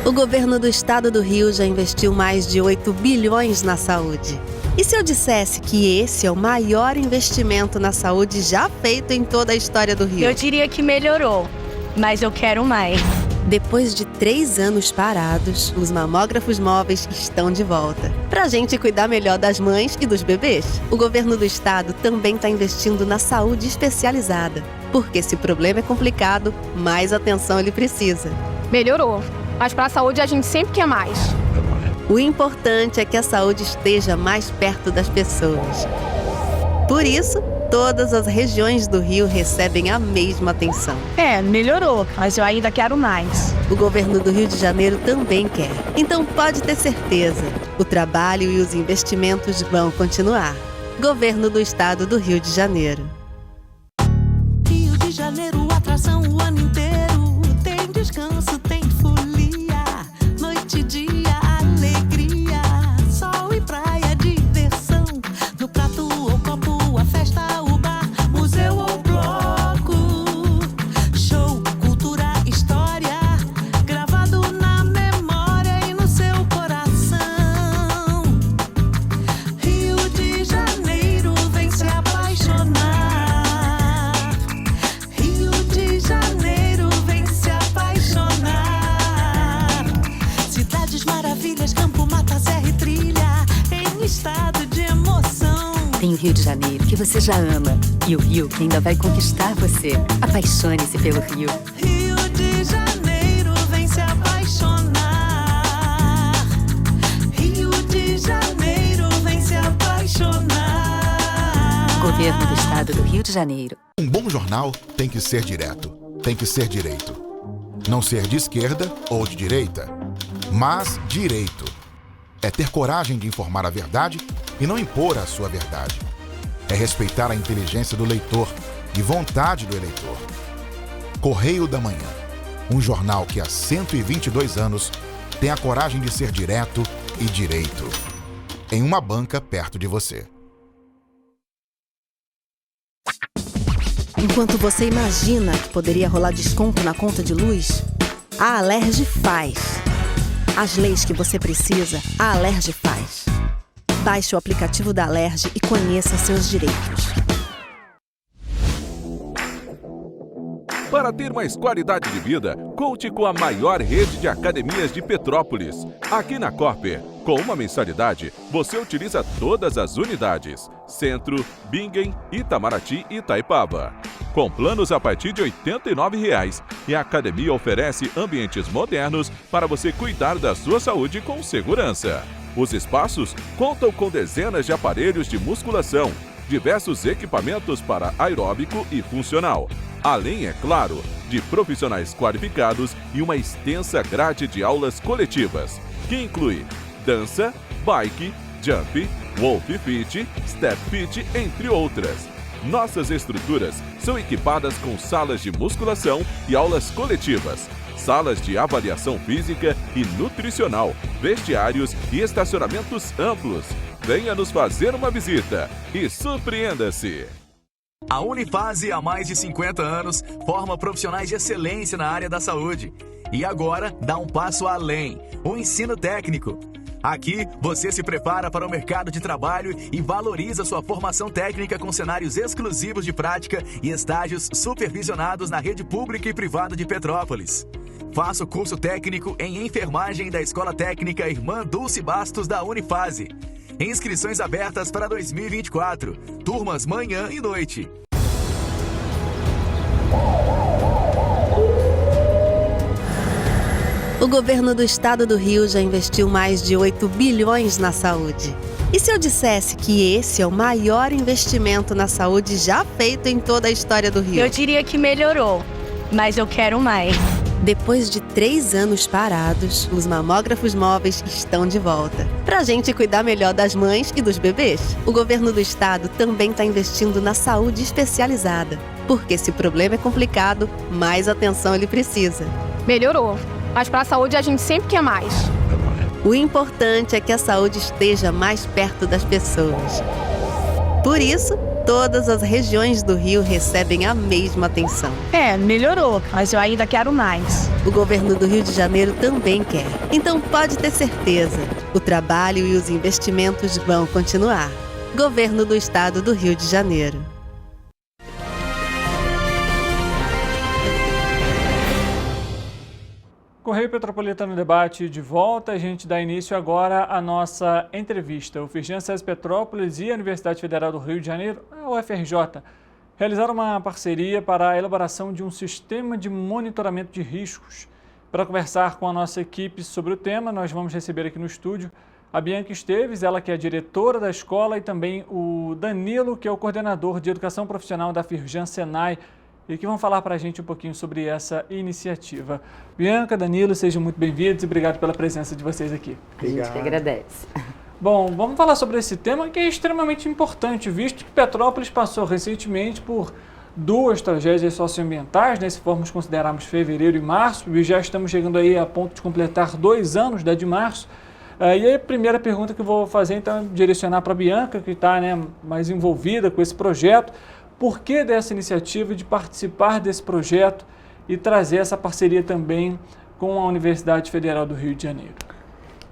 Speaker 12: O governo do estado do Rio já investiu mais de 8 bilhões na saúde. E se eu dissesse que esse é o maior investimento na saúde já feito em toda a história do Rio?
Speaker 13: Eu diria que melhorou, mas eu quero mais.
Speaker 12: Depois de 3 anos parados, os mamógrafos móveis estão de volta. Pra gente cuidar melhor das mães e dos bebês. O governo do estado também está investindo na saúde especializada. Porque se o problema é complicado, mais atenção ele precisa.
Speaker 13: Melhorou, mas para a saúde a gente sempre quer mais.
Speaker 12: O importante é que a saúde esteja mais perto das pessoas. Por isso, todas as regiões do Rio recebem a mesma atenção.
Speaker 13: Melhorou, mas eu ainda quero mais.
Speaker 12: O governo do Rio de Janeiro também quer. Então pode ter certeza, o trabalho e os investimentos vão continuar. Governo do Estado do Rio de Janeiro.
Speaker 8: Rio de Janeiro, atração o ano inteiro. Tem descanso, tem folia. Noite e dia, alegria. Sol e praia, diversão. No prato ou copo, a festa, o bar, museu ou bloco. Show, cultura, história. Gravado na memória e no seu coração. Rio de Janeiro, vem se apaixonar. Rio de Janeiro, vem se apaixonar. Cidades maravilhas, campo, mata, serra e trilha, em estado de emoção.
Speaker 9: Tem o Rio de Janeiro, que você já ama. E o Rio, que ainda vai conquistar você. Apaixone-se pelo Rio.
Speaker 8: Rio de Janeiro, vem se apaixonar. Rio de Janeiro, vem se apaixonar.
Speaker 9: Governo do Estado do Rio de Janeiro.
Speaker 1: Um bom jornal tem que ser direto, tem que ser direito. Não ser de esquerda ou de direita, mas direito. É ter coragem de informar a verdade e não impor a sua verdade. É respeitar a inteligência do leitor e vontade do eleitor. Correio da Manhã, um jornal que há 122 anos tem a coragem de ser direto e direito. Em uma banca perto de você.
Speaker 12: Enquanto você imagina que poderia rolar desconto na conta de luz, a Alerj faz. As leis que você precisa, a Alerj faz. Baixe o aplicativo da Alerj e conheça seus direitos.
Speaker 7: Para ter mais qualidade de vida, conte com a maior rede de academias de Petrópolis. Aqui na Corper, com uma mensalidade, você utiliza todas as unidades: Centro, Bingen, Itamaraty e Itaipava. Com planos a partir de R$ 89,00, e a academia oferece ambientes modernos para você cuidar da sua saúde com segurança. Os espaços contam com dezenas de aparelhos de musculação, diversos equipamentos para aeróbico e funcional, além, é claro, de profissionais qualificados e uma extensa grade de aulas coletivas, que inclui dança, bike, jump, wolf fit, step fit, entre outras. Nossas estruturas são equipadas com salas de musculação e aulas coletivas, salas de avaliação física e nutricional, vestiários e estacionamentos amplos. Venha nos fazer uma visita e surpreenda-se!
Speaker 6: A Unifase, há mais de 50 anos, forma profissionais de excelência na área da saúde. E agora dá um passo além, o ensino técnico. Aqui, você se prepara para o mercado de trabalho e valoriza sua formação técnica com cenários exclusivos de prática e estágios supervisionados na rede pública e privada de Petrópolis. Faça o curso técnico em enfermagem da Escola Técnica Irmã Dulce Bastos da Unifase. Inscrições abertas para 2024. Turmas manhã e noite.
Speaker 12: O governo do estado do Rio já investiu mais de 8 bilhões na saúde. E se eu dissesse que esse é o maior investimento na saúde já feito em toda a história do Rio?
Speaker 13: Eu diria que melhorou, mas eu quero mais.
Speaker 12: Depois de 3 anos parados, os mamógrafos móveis estão de volta. Pra gente cuidar melhor das mães e dos bebês. O governo do estado também está investindo na saúde especializada. Porque se o problema é complicado, mais atenção ele precisa.
Speaker 13: Melhorou, mas para a saúde a gente sempre quer mais.
Speaker 12: O importante é que a saúde esteja mais perto das pessoas. Por isso, todas as regiões do Rio recebem a mesma atenção.
Speaker 13: Melhorou, mas eu ainda quero mais.
Speaker 12: O governo do Rio de Janeiro também quer. Então pode ter certeza, o trabalho e os investimentos vão continuar. Governo do Estado do Rio de Janeiro.
Speaker 2: Correio Petropolitano Debate de volta. A gente dá início agora à nossa entrevista. O Firjan SESI Petrópolis e a Universidade Federal do Rio de Janeiro, a UFRJ, realizaram uma parceria para a elaboração de um sistema de monitoramento de riscos. Para conversar com a nossa equipe sobre o tema, nós vamos receber aqui no estúdio a Bianca Esteves, ela que é a diretora da escola, e também o Danilo, que é o coordenador de educação profissional da Firjan Senai, e que vão falar para a gente um pouquinho sobre essa iniciativa. Bianca, Danilo, sejam muito bem-vindos e obrigado pela presença de vocês aqui.
Speaker 14: A gente que agradece.
Speaker 2: Bom, vamos falar sobre esse tema que é extremamente importante, visto que Petrópolis passou recentemente por 2 tragédias socioambientais, né, se formos considerarmos fevereiro e março, e já estamos chegando aí a ponto de completar 2 anos da de março. E aí a primeira pergunta que eu vou fazer, então, é direcionar para a Bianca, que está, né, mais envolvida com esse projeto. Por que dessa iniciativa de participar desse projeto e trazer essa parceria também com a Universidade Federal do Rio de Janeiro?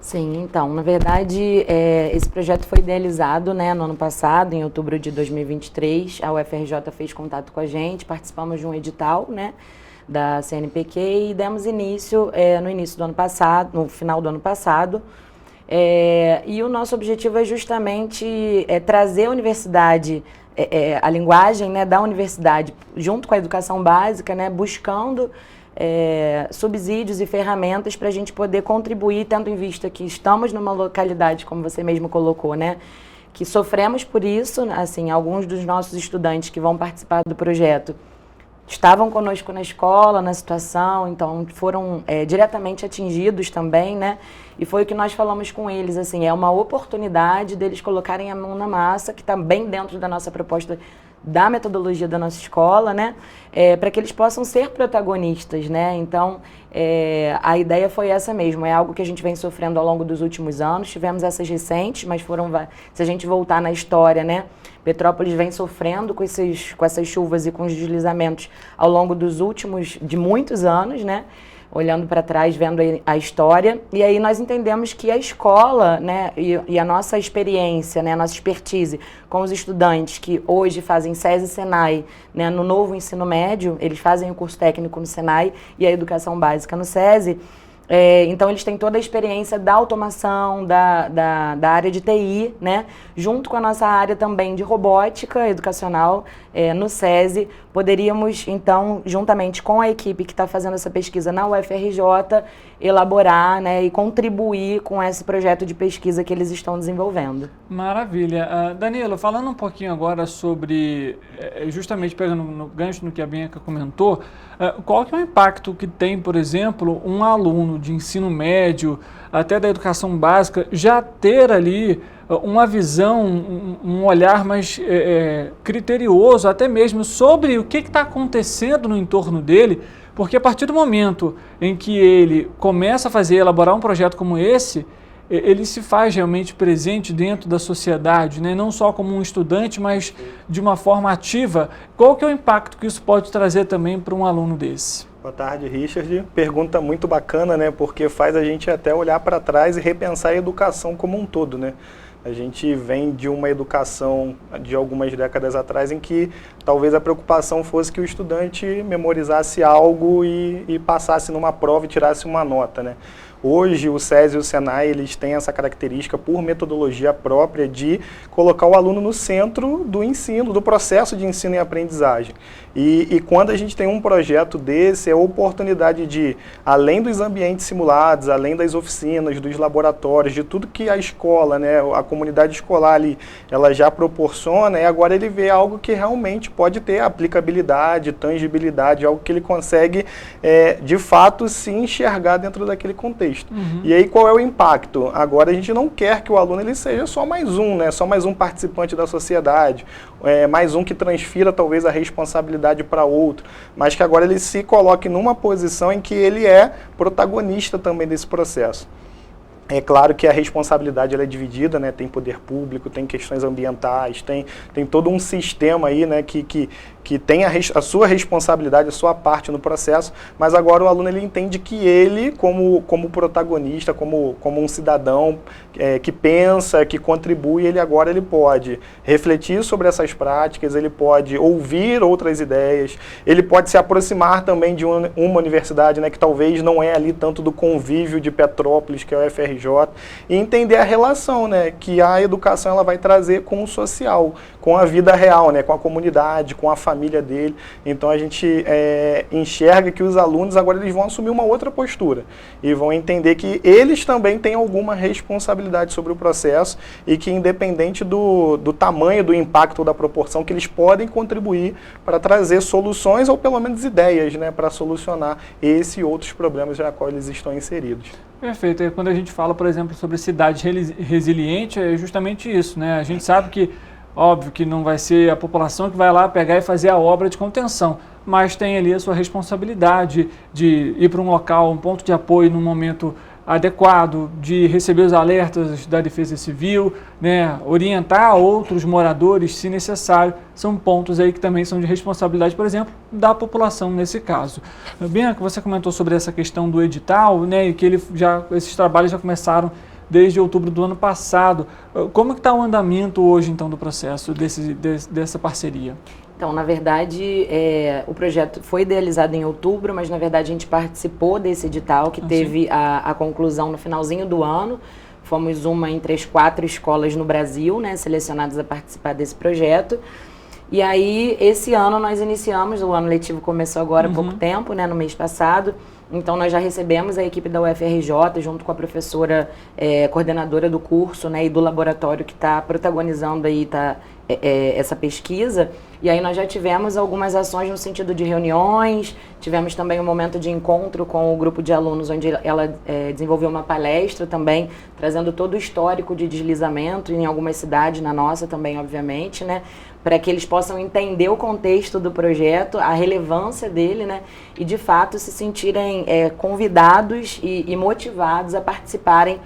Speaker 14: Sim, então, na verdade, esse projeto foi idealizado, né, no ano passado, em outubro de 2023. A UFRJ fez contato com a gente, participamos de um edital, né, da CNPq e demos início no início do ano passado, no final do ano passado. E o nosso objetivo é justamente trazer a universidade, a linguagem, né, da universidade, junto com a educação básica, né, buscando subsídios e ferramentas para a gente poder contribuir, tendo em vista que estamos numa localidade, como você mesmo colocou, né, que sofremos por isso. Assim, alguns dos nossos estudantes que vão participar do projeto estavam conosco na escola, na situação, então foram diretamente atingidos também, né? E foi o que nós falamos com eles, assim, é uma oportunidade deles colocarem a mão na massa, que está bem dentro da nossa proposta, da metodologia da nossa escola, né? Para que eles possam ser protagonistas, né? Então, a ideia foi essa mesmo, é algo que a gente vem sofrendo ao longo dos últimos anos. Tivemos essas recentes, mas se a gente voltar na história, né? Petrópolis vem sofrendo com essas chuvas e com os deslizamentos ao longo de muitos anos, né? Olhando para trás, vendo a história. E aí nós entendemos que a escola, né, e a nossa experiência, né, a nossa expertise com os estudantes que hoje fazem SESI e Senai, né, no novo ensino médio, eles fazem o curso técnico no Senai e a educação básica no SESI. Então, eles têm toda a experiência da automação, da área de TI, né? Junto com a nossa área também de robótica educacional no SESI. Poderíamos, então, juntamente com a equipe que está fazendo essa pesquisa na UFRJ, elaborar, né, e contribuir com esse projeto de pesquisa que eles estão desenvolvendo.
Speaker 2: Maravilha. Danilo, falando um pouquinho agora sobre, justamente pegando no gancho no que a Bianca comentou, qual que é o impacto que tem, por exemplo, um aluno de ensino médio, até da educação básica, já ter ali uma visão, um olhar mais criterioso, até mesmo sobre o que está acontecendo no entorno dele, porque a partir do momento em que ele começa a elaborar um projeto como esse, ele se faz realmente presente dentro da sociedade, né? Não só como um estudante, mas de uma forma ativa. Qual que é o impacto que isso pode trazer também para um aluno desse?
Speaker 15: Boa tarde, Richard. Pergunta muito bacana, né? Porque faz a gente até olhar para trás e repensar a educação como um todo, né? A gente vem de uma educação de algumas décadas atrás em que talvez a preocupação fosse que o estudante memorizasse algo e passasse numa prova e tirasse uma nota, né? Hoje, o SESI e o Senai, eles têm essa característica, por metodologia própria, de colocar o aluno no centro do ensino, do processo de ensino e aprendizagem. E quando a gente tem um projeto desse, é a oportunidade de, além dos ambientes simulados, além das oficinas, dos laboratórios, de tudo que a escola, né, a comunidade escolar ali, ela já proporciona, e agora ele vê algo que realmente pode ter aplicabilidade, tangibilidade, algo que ele consegue, de fato, se enxergar dentro daquele contexto. Uhum. E aí qual é o impacto? Agora a gente não quer que o aluno ele seja só mais um, né? Só mais um participante da sociedade, mais um que transfira talvez a responsabilidade para outro, mas que agora ele se coloque numa posição em que ele é protagonista também desse processo. É claro que a responsabilidade ela é dividida, né? Tem poder público, tem questões ambientais, tem todo um sistema aí, né, que tem a sua responsabilidade, a sua parte no processo, mas agora o aluno ele entende que ele, como protagonista, como um cidadão que pensa, que contribui, ele pode refletir sobre essas práticas, ele pode ouvir outras ideias, ele pode se aproximar também de uma universidade, né, que talvez não é ali tanto do convívio de Petrópolis, que é o UFRJ, e entender a relação, né, que a educação ela vai trazer com o social, com a vida real, né, com a comunidade, com a família dele. Então a gente enxerga que os alunos agora eles vão assumir uma outra postura e vão entender que eles também têm alguma responsabilidade sobre o processo e que independente do tamanho, do impacto ou da proporção, que eles podem contribuir para trazer soluções ou pelo menos ideias, né, para solucionar esse e outros problemas na qual eles estão inseridos.
Speaker 2: Perfeito. E quando a gente fala, por exemplo, sobre cidade resiliente, é justamente isso, né? A gente sabe que, óbvio que não vai ser a população que vai lá pegar e fazer a obra de contenção, mas tem ali a sua responsabilidade de ir para um local, um ponto de apoio no momento adequado, de receber os alertas da Defesa Civil, né, orientar outros moradores se necessário. São pontos aí que também são de responsabilidade, por exemplo, da população nesse caso. Bianca, você comentou sobre essa questão do edital, né, e que esses trabalhos já começaram desde outubro do ano passado. Como que está o andamento hoje, então, do processo dessa parceria?
Speaker 14: Então, na verdade, o projeto foi idealizado em outubro, mas, na verdade, a gente participou desse edital, que teve a conclusão no finalzinho do ano. Fomos uma entre as 4 escolas no Brasil, né, selecionadas a participar desse projeto. E aí, esse ano, nós iniciamos, o ano letivo começou agora há pouco tempo, né, no mês passado. Então, nós já recebemos a equipe da UFRJ, junto com a professora coordenadora do curso, né, e do laboratório que está protagonizando aí essa pesquisa. E aí nós já tivemos algumas ações no sentido de reuniões, tivemos também um momento de encontro com o grupo de alunos, onde ela desenvolveu uma palestra também, trazendo todo o histórico de deslizamento em algumas cidades, na nossa também, obviamente, né, para que eles possam entender o contexto do projeto, a relevância dele, né, e de fato se sentirem convidados e motivados a participarem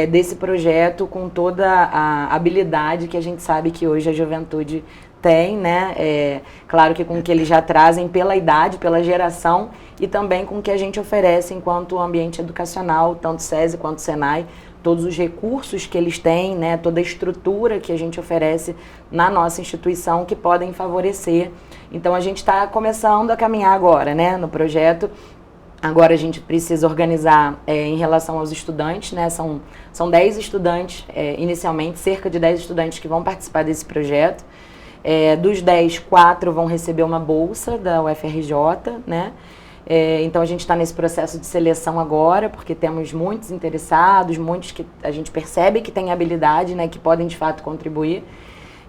Speaker 14: desse projeto com toda a habilidade que a gente sabe que hoje a juventude tem, né? Claro que com o que eles já trazem pela idade, pela geração e também com o que a gente oferece enquanto ambiente educacional, tanto SESI quanto SENAI, todos os recursos que eles têm, né? Toda a estrutura que a gente oferece na nossa instituição que podem favorecer. Então a gente está começando a caminhar agora, né? No projeto. Agora a gente precisa organizar em relação aos estudantes, né? São 10 estudantes, inicialmente, cerca de 10 estudantes que vão participar desse projeto. Dos 10, 4 vão receber uma bolsa da UFRJ, né? Então a gente está nesse processo de seleção agora, porque temos muitos interessados, muitos que a gente percebe que têm habilidade, né? Que podem de fato contribuir.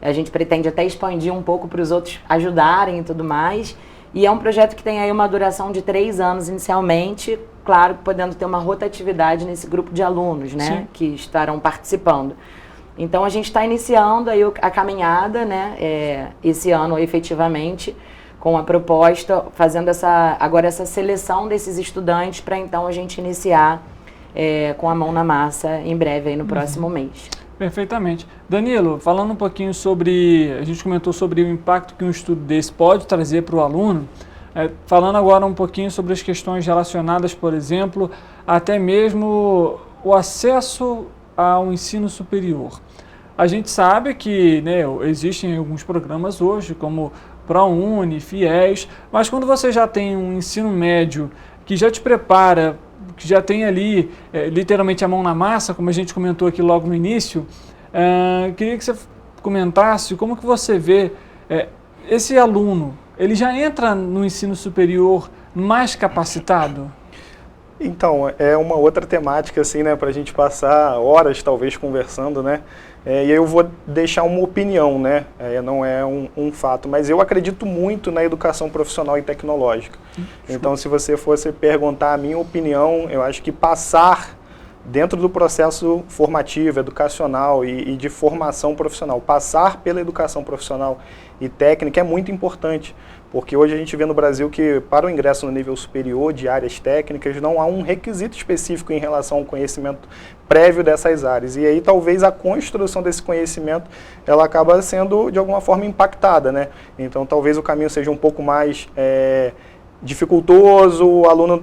Speaker 14: A gente pretende até expandir um pouco para os outros ajudarem e tudo mais. E é um projeto que tem aí uma duração de 3 anos inicialmente, claro, podendo ter uma rotatividade nesse grupo de alunos, né? Sim. Que estarão participando. Então a gente está iniciando aí a caminhada, né? Esse ano efetivamente, com a proposta, fazendo agora essa seleção desses estudantes para então a gente iniciar com a mão na massa em breve aí no próximo mês.
Speaker 2: Perfeitamente. Danilo, falando um pouquinho sobre, a gente comentou sobre o impacto que um estudo desse pode trazer para o aluno, falando agora um pouquinho sobre as questões relacionadas, por exemplo, até mesmo o acesso ao ensino superior. A gente sabe que, né, existem alguns programas hoje, como ProUni, FIES, mas quando você já tem um ensino médio que já te prepara, que já tem ali literalmente a mão na massa, como a gente comentou aqui logo no início, queria que você comentasse como que você vê esse aluno, ele já entra no ensino superior mais capacitado?
Speaker 15: Então, é uma outra temática, assim, né, para a gente passar horas, talvez, conversando, né, e aí eu vou deixar uma opinião, né, não é um fato, mas eu acredito muito na educação profissional e tecnológica. Então, se você fosse perguntar a minha opinião, eu acho que passar dentro do processo formativo, educacional e de formação profissional, passar pela educação profissional e técnica é muito importante, Porque hoje a gente vê no Brasil que para o ingresso no nível superior de áreas técnicas não há um requisito específico em relação ao conhecimento prévio dessas áreas. E aí talvez a construção desse conhecimento ela acaba sendo de alguma forma impactada, né? Então talvez o caminho seja um pouco mais dificultoso, o aluno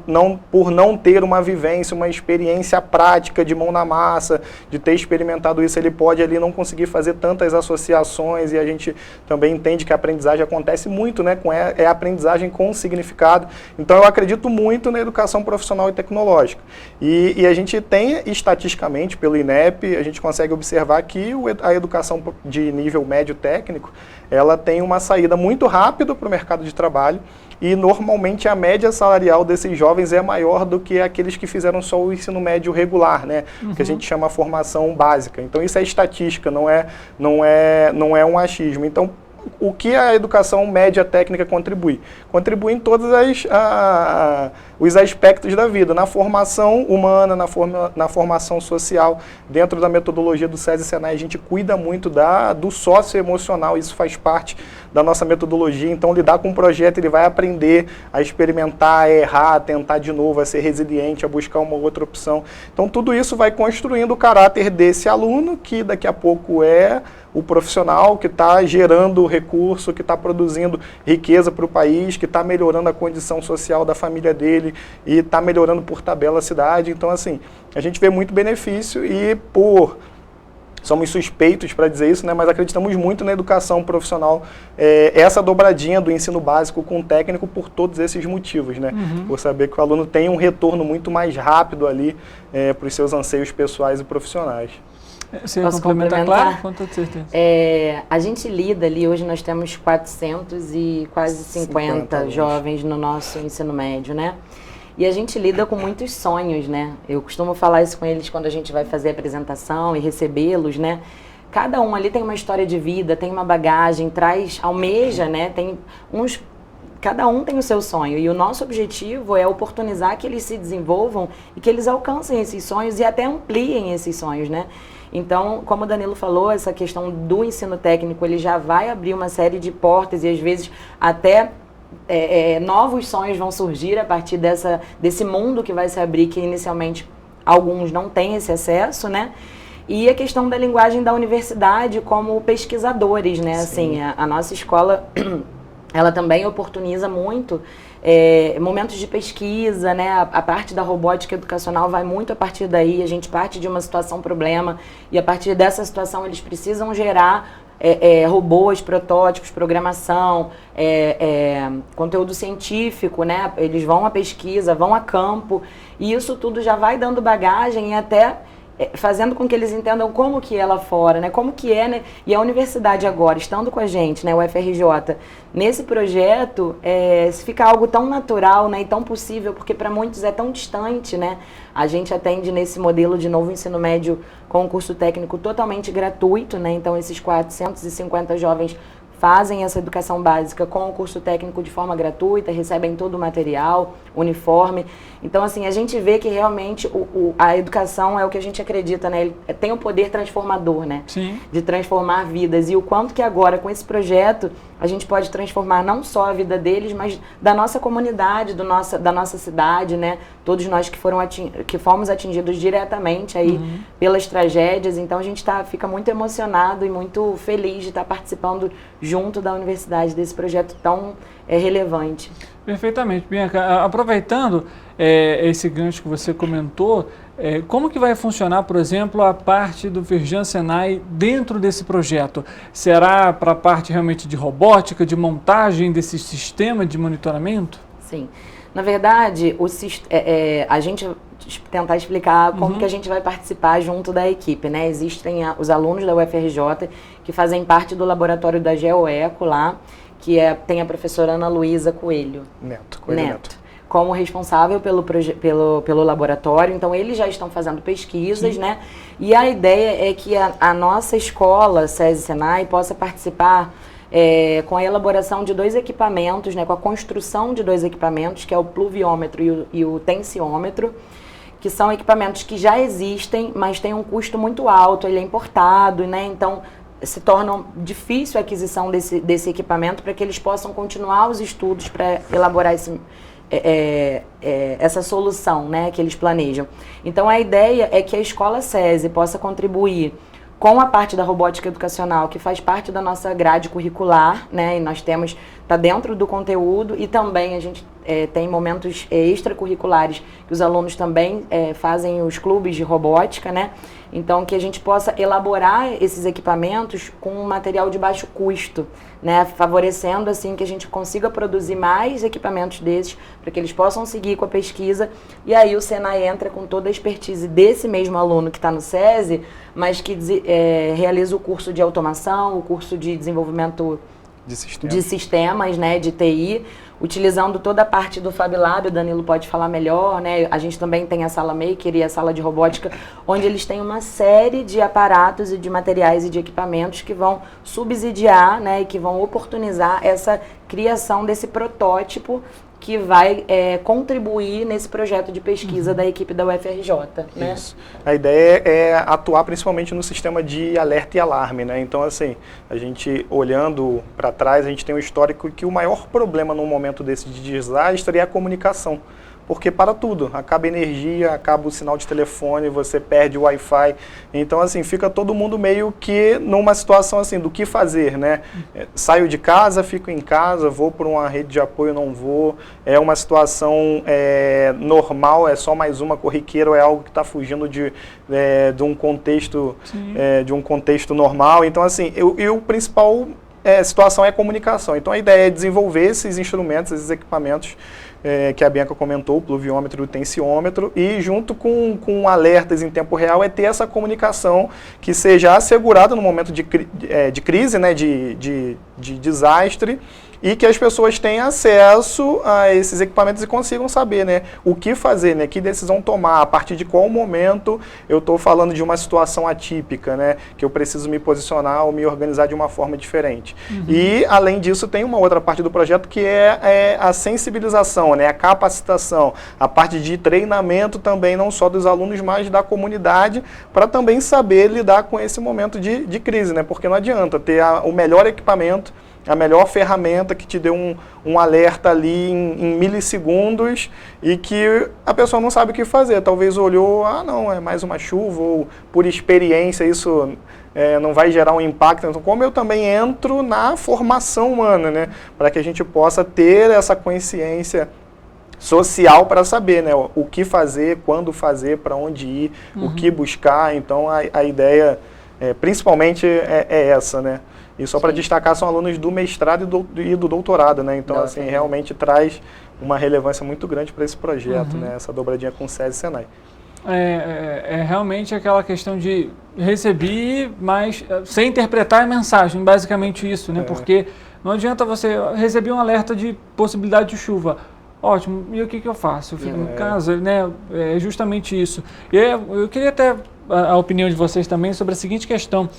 Speaker 15: por não ter uma vivência, uma experiência prática de mão na massa, de ter experimentado isso, ele pode ali não conseguir fazer tantas associações, e a gente também entende que a aprendizagem acontece muito, né, é a aprendizagem com significado. Então eu acredito muito na educação profissional e tecnológica. E a gente tem, estatisticamente, pelo INEP, a gente consegue observar que a educação de nível médio técnico, ela tem uma saída muito rápida para o mercado de trabalho, e normalmente a média salarial desses jovens é maior do que aqueles que fizeram só o ensino médio regular, né? Que a gente chama formação básica. Então isso é estatística, não é um achismo. Então o que a educação média técnica contribui? Contribui em todos os aspectos da vida, na formação humana, na formação social. Dentro da metodologia do SESI e Senai, a gente cuida muito do socioemocional, isso faz parte da nossa metodologia. Então, lidar com um projeto, ele vai aprender a experimentar, a errar, a tentar de novo, a ser resiliente, a buscar uma outra opção. Então, tudo isso vai construindo o caráter desse aluno, que daqui a pouco é o profissional que está gerando recurso, que está produzindo riqueza para o país, que está melhorando a condição social da família dele e está melhorando por tabela a cidade. Então, assim, a gente vê muito benefício e somos suspeitos para dizer isso, né, mas acreditamos muito na educação profissional, essa dobradinha do ensino básico com o técnico por todos esses motivos, né? Por saber que o aluno tem um retorno muito mais rápido ali para os seus anseios pessoais e profissionais.
Speaker 2: Você complementa, claro? Com toda certeza.
Speaker 14: A gente lida ali, hoje nós temos 400 e quase 50 jovens no nosso ensino médio, né? E a gente lida com muitos sonhos, né? Eu costumo falar isso com eles quando a gente vai fazer a apresentação e recebê-los, né? Cada um ali tem uma história de vida, tem uma bagagem, almeja, né? Cada um tem o seu sonho, e o nosso objetivo é oportunizar que eles se desenvolvam e que eles alcancem esses sonhos e até ampliem esses sonhos, né? Então, como o Danilo falou, essa questão do ensino técnico, ele já vai abrir uma série de portas e às vezes até novos sonhos vão surgir a partir desse mundo que vai se abrir, que inicialmente alguns não têm esse acesso, né? E a questão da linguagem da universidade como pesquisadores, né? Assim, a nossa escola, ela também oportuniza muito momentos de pesquisa, né? A parte da robótica educacional vai muito a partir daí, a gente parte de uma situação-problema e a partir dessa situação eles precisam gerar robôs, protótipos, programação, conteúdo científico, né? Eles vão à pesquisa, vão a campo, e isso tudo já vai dando bagagem e até fazendo com que eles entendam como que é lá fora, né? Como que é, né? E a universidade agora, estando com a gente, né? O FRJ, nesse projeto, fica algo tão natural, né? E tão possível, porque para muitos é tão distante, né? A gente atende nesse modelo de novo ensino médio com um curso técnico totalmente gratuito, né? Então, esses 450 jovens fazem essa educação básica com o curso técnico de forma gratuita, recebem todo o material, uniforme. Então, assim, a gente vê que realmente a educação é o que a gente acredita, né? Ele tem um poder transformador, né?
Speaker 2: Sim.
Speaker 14: De transformar vidas. E o quanto que agora, com esse projeto, a gente pode transformar não só a vida deles, mas da nossa comunidade, da nossa cidade, né? Todos nós que fomos atingidos diretamente aí pelas tragédias. Então, a gente fica muito emocionado e muito feliz de estar participando junto da universidade desse projeto tão relevante.
Speaker 2: Perfeitamente, Bianca. Aproveitando esse gancho que você comentou, como que vai funcionar, por exemplo, a parte do Firjan Senai dentro desse projeto? Será para a parte realmente de robótica, de montagem desse sistema de monitoramento?
Speaker 14: Sim. Na verdade, a gente tentar explicar como que a gente vai participar junto da equipe, né? Existem os alunos da UFRJ que fazem parte do laboratório da GeoEco lá, que tem a professora Ana Luísa Coelho Neto, como responsável pelo laboratório. Então, eles já estão fazendo pesquisas, né? E a ideia é que a nossa escola, SESI Senai, possa participar com a elaboração de 2 equipamentos, né? Com a construção de 2 equipamentos, que é o pluviômetro e o tensiômetro, que são equipamentos que já existem, mas tem um custo muito alto, ele é importado, né? Então, se torna difícil a aquisição desse equipamento para que eles possam continuar os estudos para elaborar essa solução, né, que eles planejam. Então a ideia é que a Escola SESI possa contribuir com a parte da robótica educacional, que faz parte da nossa grade curricular, né, e nós temos, está dentro do conteúdo, e também a gente tem momentos extracurriculares que os alunos também fazem os clubes de robótica, né, então que a gente possa elaborar esses equipamentos com um material de baixo custo, né, favorecendo assim que a gente consiga produzir mais equipamentos desses para que eles possam seguir com a pesquisa, e aí o Senai entra com toda a expertise desse mesmo aluno que está no SESI, mas que realiza o curso de automação, o curso de desenvolvimento de sistemas, né, de TI, utilizando toda a parte do Fab Lab. O Danilo pode falar melhor, né? A gente também tem a sala Maker e a sala de robótica, onde eles têm uma série de aparatos e de materiais e de equipamentos que vão subsidiar, né, e que vão oportunizar essa criação desse protótipo que vai contribuir nesse projeto de pesquisa da equipe da UFRJ. Né?
Speaker 15: Isso. A ideia é atuar principalmente no sistema de alerta e alarme, né? Então, assim, a gente olhando para trás, a gente tem um histórico que o maior problema num momento desse de desastre é a comunicação. Porque para tudo, acaba a energia, acaba o sinal de telefone, você perde o Wi-Fi. Então, assim, fica todo mundo meio que numa situação assim, do que fazer, né? Saio de casa, fico em casa, vou por uma rede de apoio, não vou. É uma situação normal, é só mais uma corriqueira, ou é algo que está fugindo de um contexto, de um contexto normal. Então, assim, o principal situação é a comunicação. Então, a ideia é desenvolver esses instrumentos, esses equipamentos, que a Bianca comentou, o pluviômetro e o tensiômetro, e junto com alertas em tempo real é ter essa comunicação que seja assegurada no momento de crise, né, de desastre, e que as pessoas tenham acesso a esses equipamentos e consigam saber, né, o que fazer, né, que decisão tomar, a partir de qual momento eu estou falando de uma situação atípica, né, que eu preciso me posicionar ou me organizar de uma forma diferente. E, além disso, tem uma outra parte do projeto que é a sensibilização, né, a capacitação, a parte de treinamento também, não só dos alunos, mas da comunidade, para também saber lidar com esse momento de crise, né, porque não adianta ter o melhor equipamento, a melhor ferramenta que te dê um alerta ali em milissegundos e que a pessoa não sabe o que fazer. Talvez olhou, não, é mais uma chuva, ou por experiência isso não vai gerar um impacto. Então, como eu também entro na formação humana, né, para que a gente possa ter essa consciência social para saber, né, o que fazer, quando fazer, para onde ir, o que buscar. Então, a ideia principalmente é essa, né? E só para destacar, são alunos do mestrado e do doutorado, né? Então, assim, realmente traz uma relevância muito grande para esse projeto, né? Essa dobradinha com SESI e Senai.
Speaker 2: Realmente aquela questão de receber, mas sem interpretar a mensagem, basicamente isso, né? Porque não adianta você receber um alerta de possibilidade de chuva. Ótimo, e o que eu faço? Eu fico em casa, né? É justamente isso. E eu queria até a opinião de vocês também sobre a seguinte questão.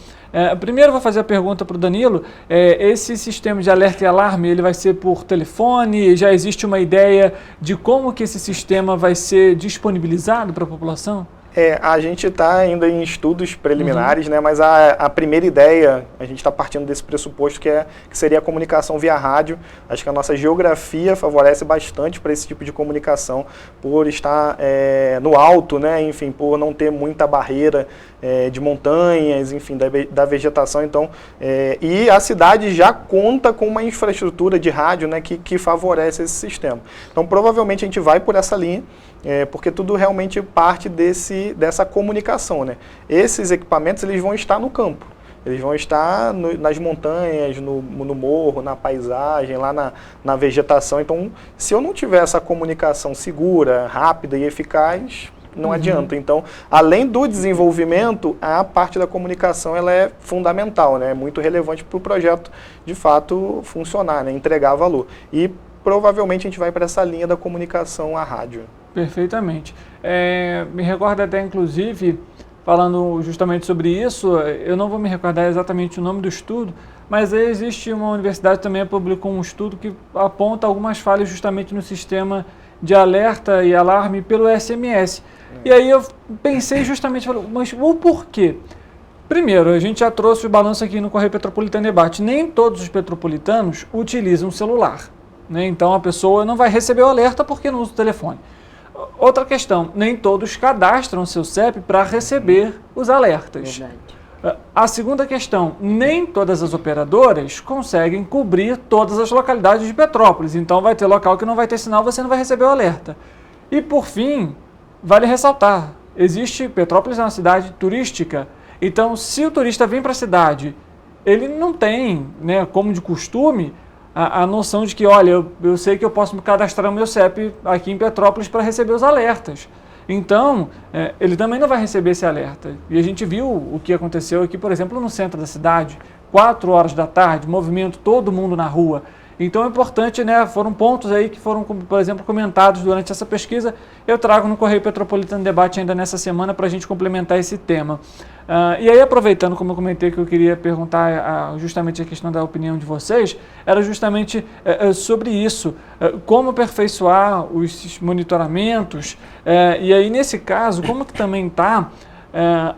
Speaker 2: Primeiro eu vou fazer a pergunta para o Danilo. Esse sistema de alerta e alarme, ele vai ser por telefone? Já existe uma ideia de como que esse sistema vai ser disponibilizado para a população?
Speaker 15: A gente está ainda em estudos preliminares, né, mas a primeira ideia, a gente está partindo desse pressuposto que seria a comunicação via rádio. Acho que a nossa geografia favorece bastante para esse tipo de comunicação, por estar no alto, né, enfim, por não ter muita barreira de montanhas, enfim, da vegetação. Então, e a cidade já conta com uma infraestrutura de rádio, né, que favorece esse sistema. Então, provavelmente a gente vai por essa linha, porque tudo realmente parte dessa comunicação, né? Esses equipamentos, eles vão estar no campo, eles vão estar nas montanhas, no morro, na paisagem, lá na vegetação. Então, se eu não tiver essa comunicação segura, rápida e eficaz, não adianta. Então, além do desenvolvimento, a parte da comunicação ela é fundamental, né? É muito relevante para o projeto, de fato, funcionar, né? Entregar valor. E provavelmente a gente vai para essa linha da comunicação à rádio.
Speaker 2: Perfeitamente. Me recordo até, inclusive, falando justamente sobre isso, eu não vou me recordar exatamente o nome do estudo, mas aí existe uma universidade também que publicou um estudo que aponta algumas falhas justamente no sistema de alerta e alarme pelo SMS. E aí eu pensei justamente, mas o porquê? Primeiro, a gente já trouxe o balanço aqui no Correio Petropolitano Debate. Nem todos os petropolitanos utilizam o celular, né? Então a pessoa não vai receber o alerta porque não usa o telefone. Outra questão, nem todos cadastram seu CEP para receber os alertas.
Speaker 14: Verdade.
Speaker 2: A segunda questão, nem todas as operadoras conseguem cobrir todas as localidades de Petrópolis. Então vai ter local que não vai ter sinal, você não vai receber o alerta. E por fim, vale ressaltar, Petrópolis é uma cidade turística. Então, se o turista vem para a cidade, ele não tem, né, como de costume, a noção de que, olha, eu sei que eu posso me cadastrar no meu CEP aqui em Petrópolis para receber os alertas. Então, ele também não vai receber esse alerta. E a gente viu o que aconteceu aqui, por exemplo, no centro da cidade, 4 horas da tarde, movimento, todo mundo na rua. Então é importante, né, foram pontos aí que foram, por exemplo, comentados durante essa pesquisa. Eu trago no Correio Petropolitano Debate ainda nessa semana para a gente complementar esse tema. E aí, aproveitando, como eu comentei, que eu queria perguntar justamente a questão da opinião de vocês, era justamente sobre isso, como aperfeiçoar os monitoramentos, e aí, nesse caso, como que também está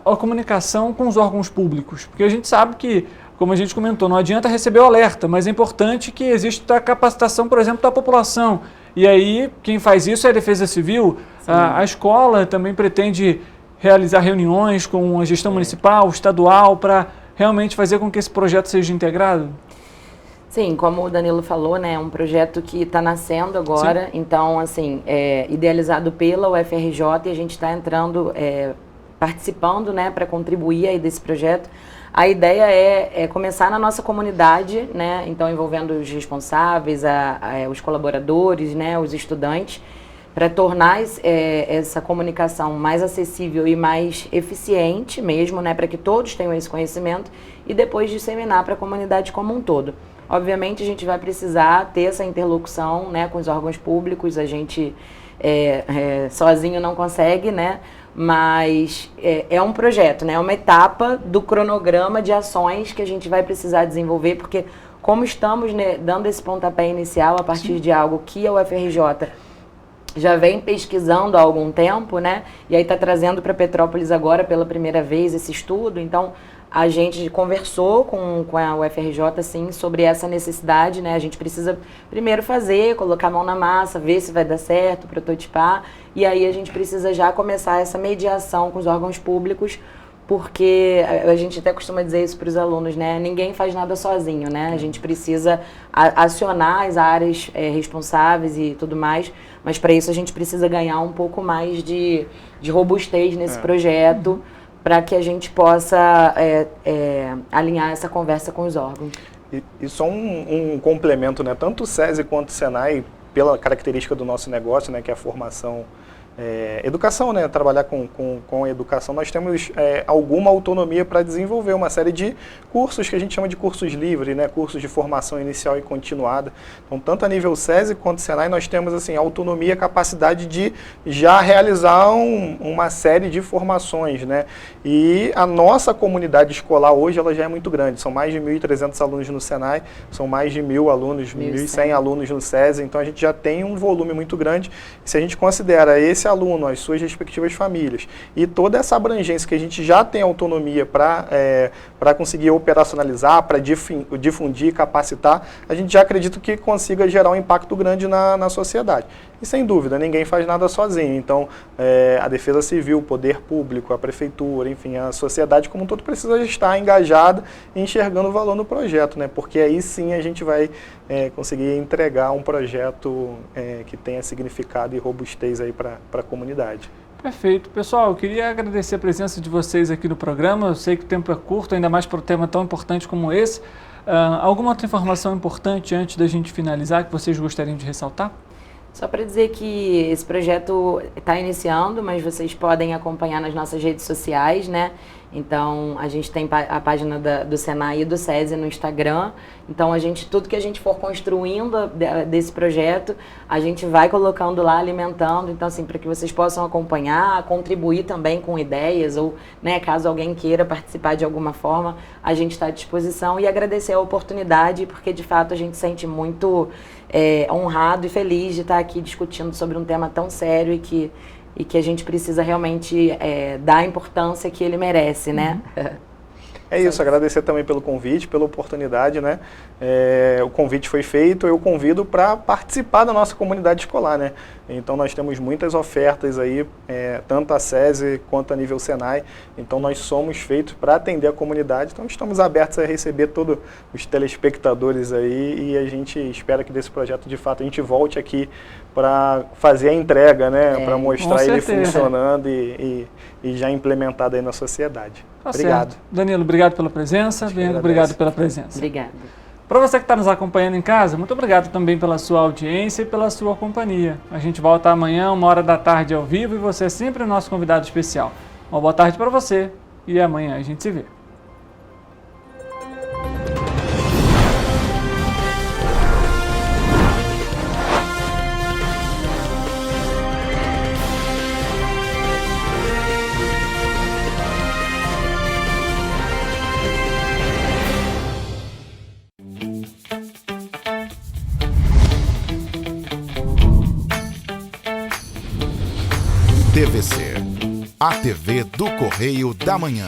Speaker 2: a comunicação com os órgãos públicos? Porque a gente sabe que, como a gente comentou, não adianta receber o alerta, mas é importante que exista a capacitação, por exemplo, da população. E aí, quem faz isso é a Defesa Civil. A escola também pretende realizar reuniões com a gestão municipal, estadual, para realmente fazer com que esse projeto seja integrado?
Speaker 14: Sim, como o Danilo falou, né, é um projeto que está nascendo agora. Sim. Então, assim, idealizado pela UFRJ, e a gente está entrando, participando, né, para contribuir aí desse projeto. A ideia é começar na nossa comunidade, né? Então envolvendo os responsáveis, os colaboradores, né? Os estudantes, para tornar essa comunicação mais acessível e mais eficiente mesmo, né? Para que todos tenham esse conhecimento e depois disseminar para a comunidade como um todo. Obviamente a gente vai precisar ter essa interlocução, né, com os órgãos públicos, a gente sozinho não consegue, né? Mas é um projeto, né? É uma etapa do cronograma de ações que a gente vai precisar desenvolver, porque como estamos, né, dando esse pontapé inicial a partir de algo que a UFRJ já vem pesquisando há algum tempo, né? E aí está trazendo para Petrópolis agora pela primeira vez esse estudo, então a gente conversou com a UFRJ, sim, sobre essa necessidade, né? A gente precisa primeiro fazer, colocar a mão na massa, ver se vai dar certo, prototipar, e aí a gente precisa já começar essa mediação com os órgãos públicos, porque a gente até costuma dizer isso para os alunos, né? Ninguém faz nada sozinho, né? A gente precisa acionar as áreas responsáveis e tudo mais, mas para isso a gente precisa ganhar um pouco mais de robustez nesse projeto, para que a gente possa alinhar essa conversa com os órgãos.
Speaker 15: E só um complemento, né? Tanto o SESI quanto o SENAI, pela característica do nosso negócio, né, que é a formação, educação, né, trabalhar com a educação, nós temos alguma autonomia para desenvolver uma série de cursos que a gente chama de cursos livres, né, cursos de formação inicial e continuada. Então, tanto a nível SESI quanto Senai, nós temos assim, autonomia, capacidade de já realizar uma série de formações, né? E a nossa comunidade escolar hoje ela já é muito grande, são mais de 1.300 alunos no Senai, são mais de 1.000 alunos, 1.100 alunos no SESI, então a gente já tem um volume muito grande. Se a gente considera esse aluno, as suas respectivas famílias e toda essa abrangência que a gente já tem autonomia para conseguir operacionalizar, para difundir, capacitar, a gente já acredita que consiga gerar um impacto grande na sociedade. E sem dúvida, ninguém faz nada sozinho, então a Defesa Civil, o poder público, a prefeitura, enfim, a sociedade como um todo precisa estar engajada e enxergando o valor no projeto, né? Porque aí sim a gente vai conseguir entregar um projeto que tenha significado e robustez aí para a comunidade.
Speaker 2: Perfeito. Pessoal, eu queria agradecer a presença de vocês aqui no programa. Eu sei que o tempo é curto, ainda mais para um tema tão importante como esse. Alguma outra informação importante antes da gente finalizar que vocês gostariam de ressaltar?
Speaker 14: Só para dizer que esse projeto está iniciando, mas vocês podem acompanhar nas nossas redes sociais, né? Então, a gente tem a página do Senai e do SESI no Instagram. Então, tudo que a gente for construindo desse projeto, a gente vai colocando lá, alimentando. Então, assim, para que vocês possam acompanhar, contribuir também com ideias ou, né, caso alguém queira participar de alguma forma, a gente está à disposição e agradecer a oportunidade, porque, de fato, a gente se sente muito honrado e feliz de estar aqui discutindo sobre um tema tão sério e que a gente precisa realmente dar a importância que ele merece, né?
Speaker 15: É isso, agradecer também pelo convite, pela oportunidade, né? O convite foi feito, eu convido para participar da nossa comunidade escolar, né? Então nós temos muitas ofertas aí, tanto a SESI quanto a nível Senai, então nós somos feitos para atender a comunidade, então estamos abertos a receber todos os telespectadores aí e a gente espera que desse projeto de fato a gente volte aqui para fazer a entrega, né? Para mostrar ele funcionando e já implementado aí na sociedade.
Speaker 2: Tá
Speaker 15: Obrigado.
Speaker 2: Certo. Danilo, obrigado pela presença. Bianca, obrigado pela presença.
Speaker 14: Obrigada.
Speaker 2: Para você que está nos acompanhando em casa, muito obrigado também pela sua audiência e pela sua companhia. A gente volta amanhã, 13h ao vivo, e você é sempre o nosso convidado especial. Uma boa tarde para você e amanhã a gente se vê.
Speaker 1: TVC, a TV do Correio da Manhã.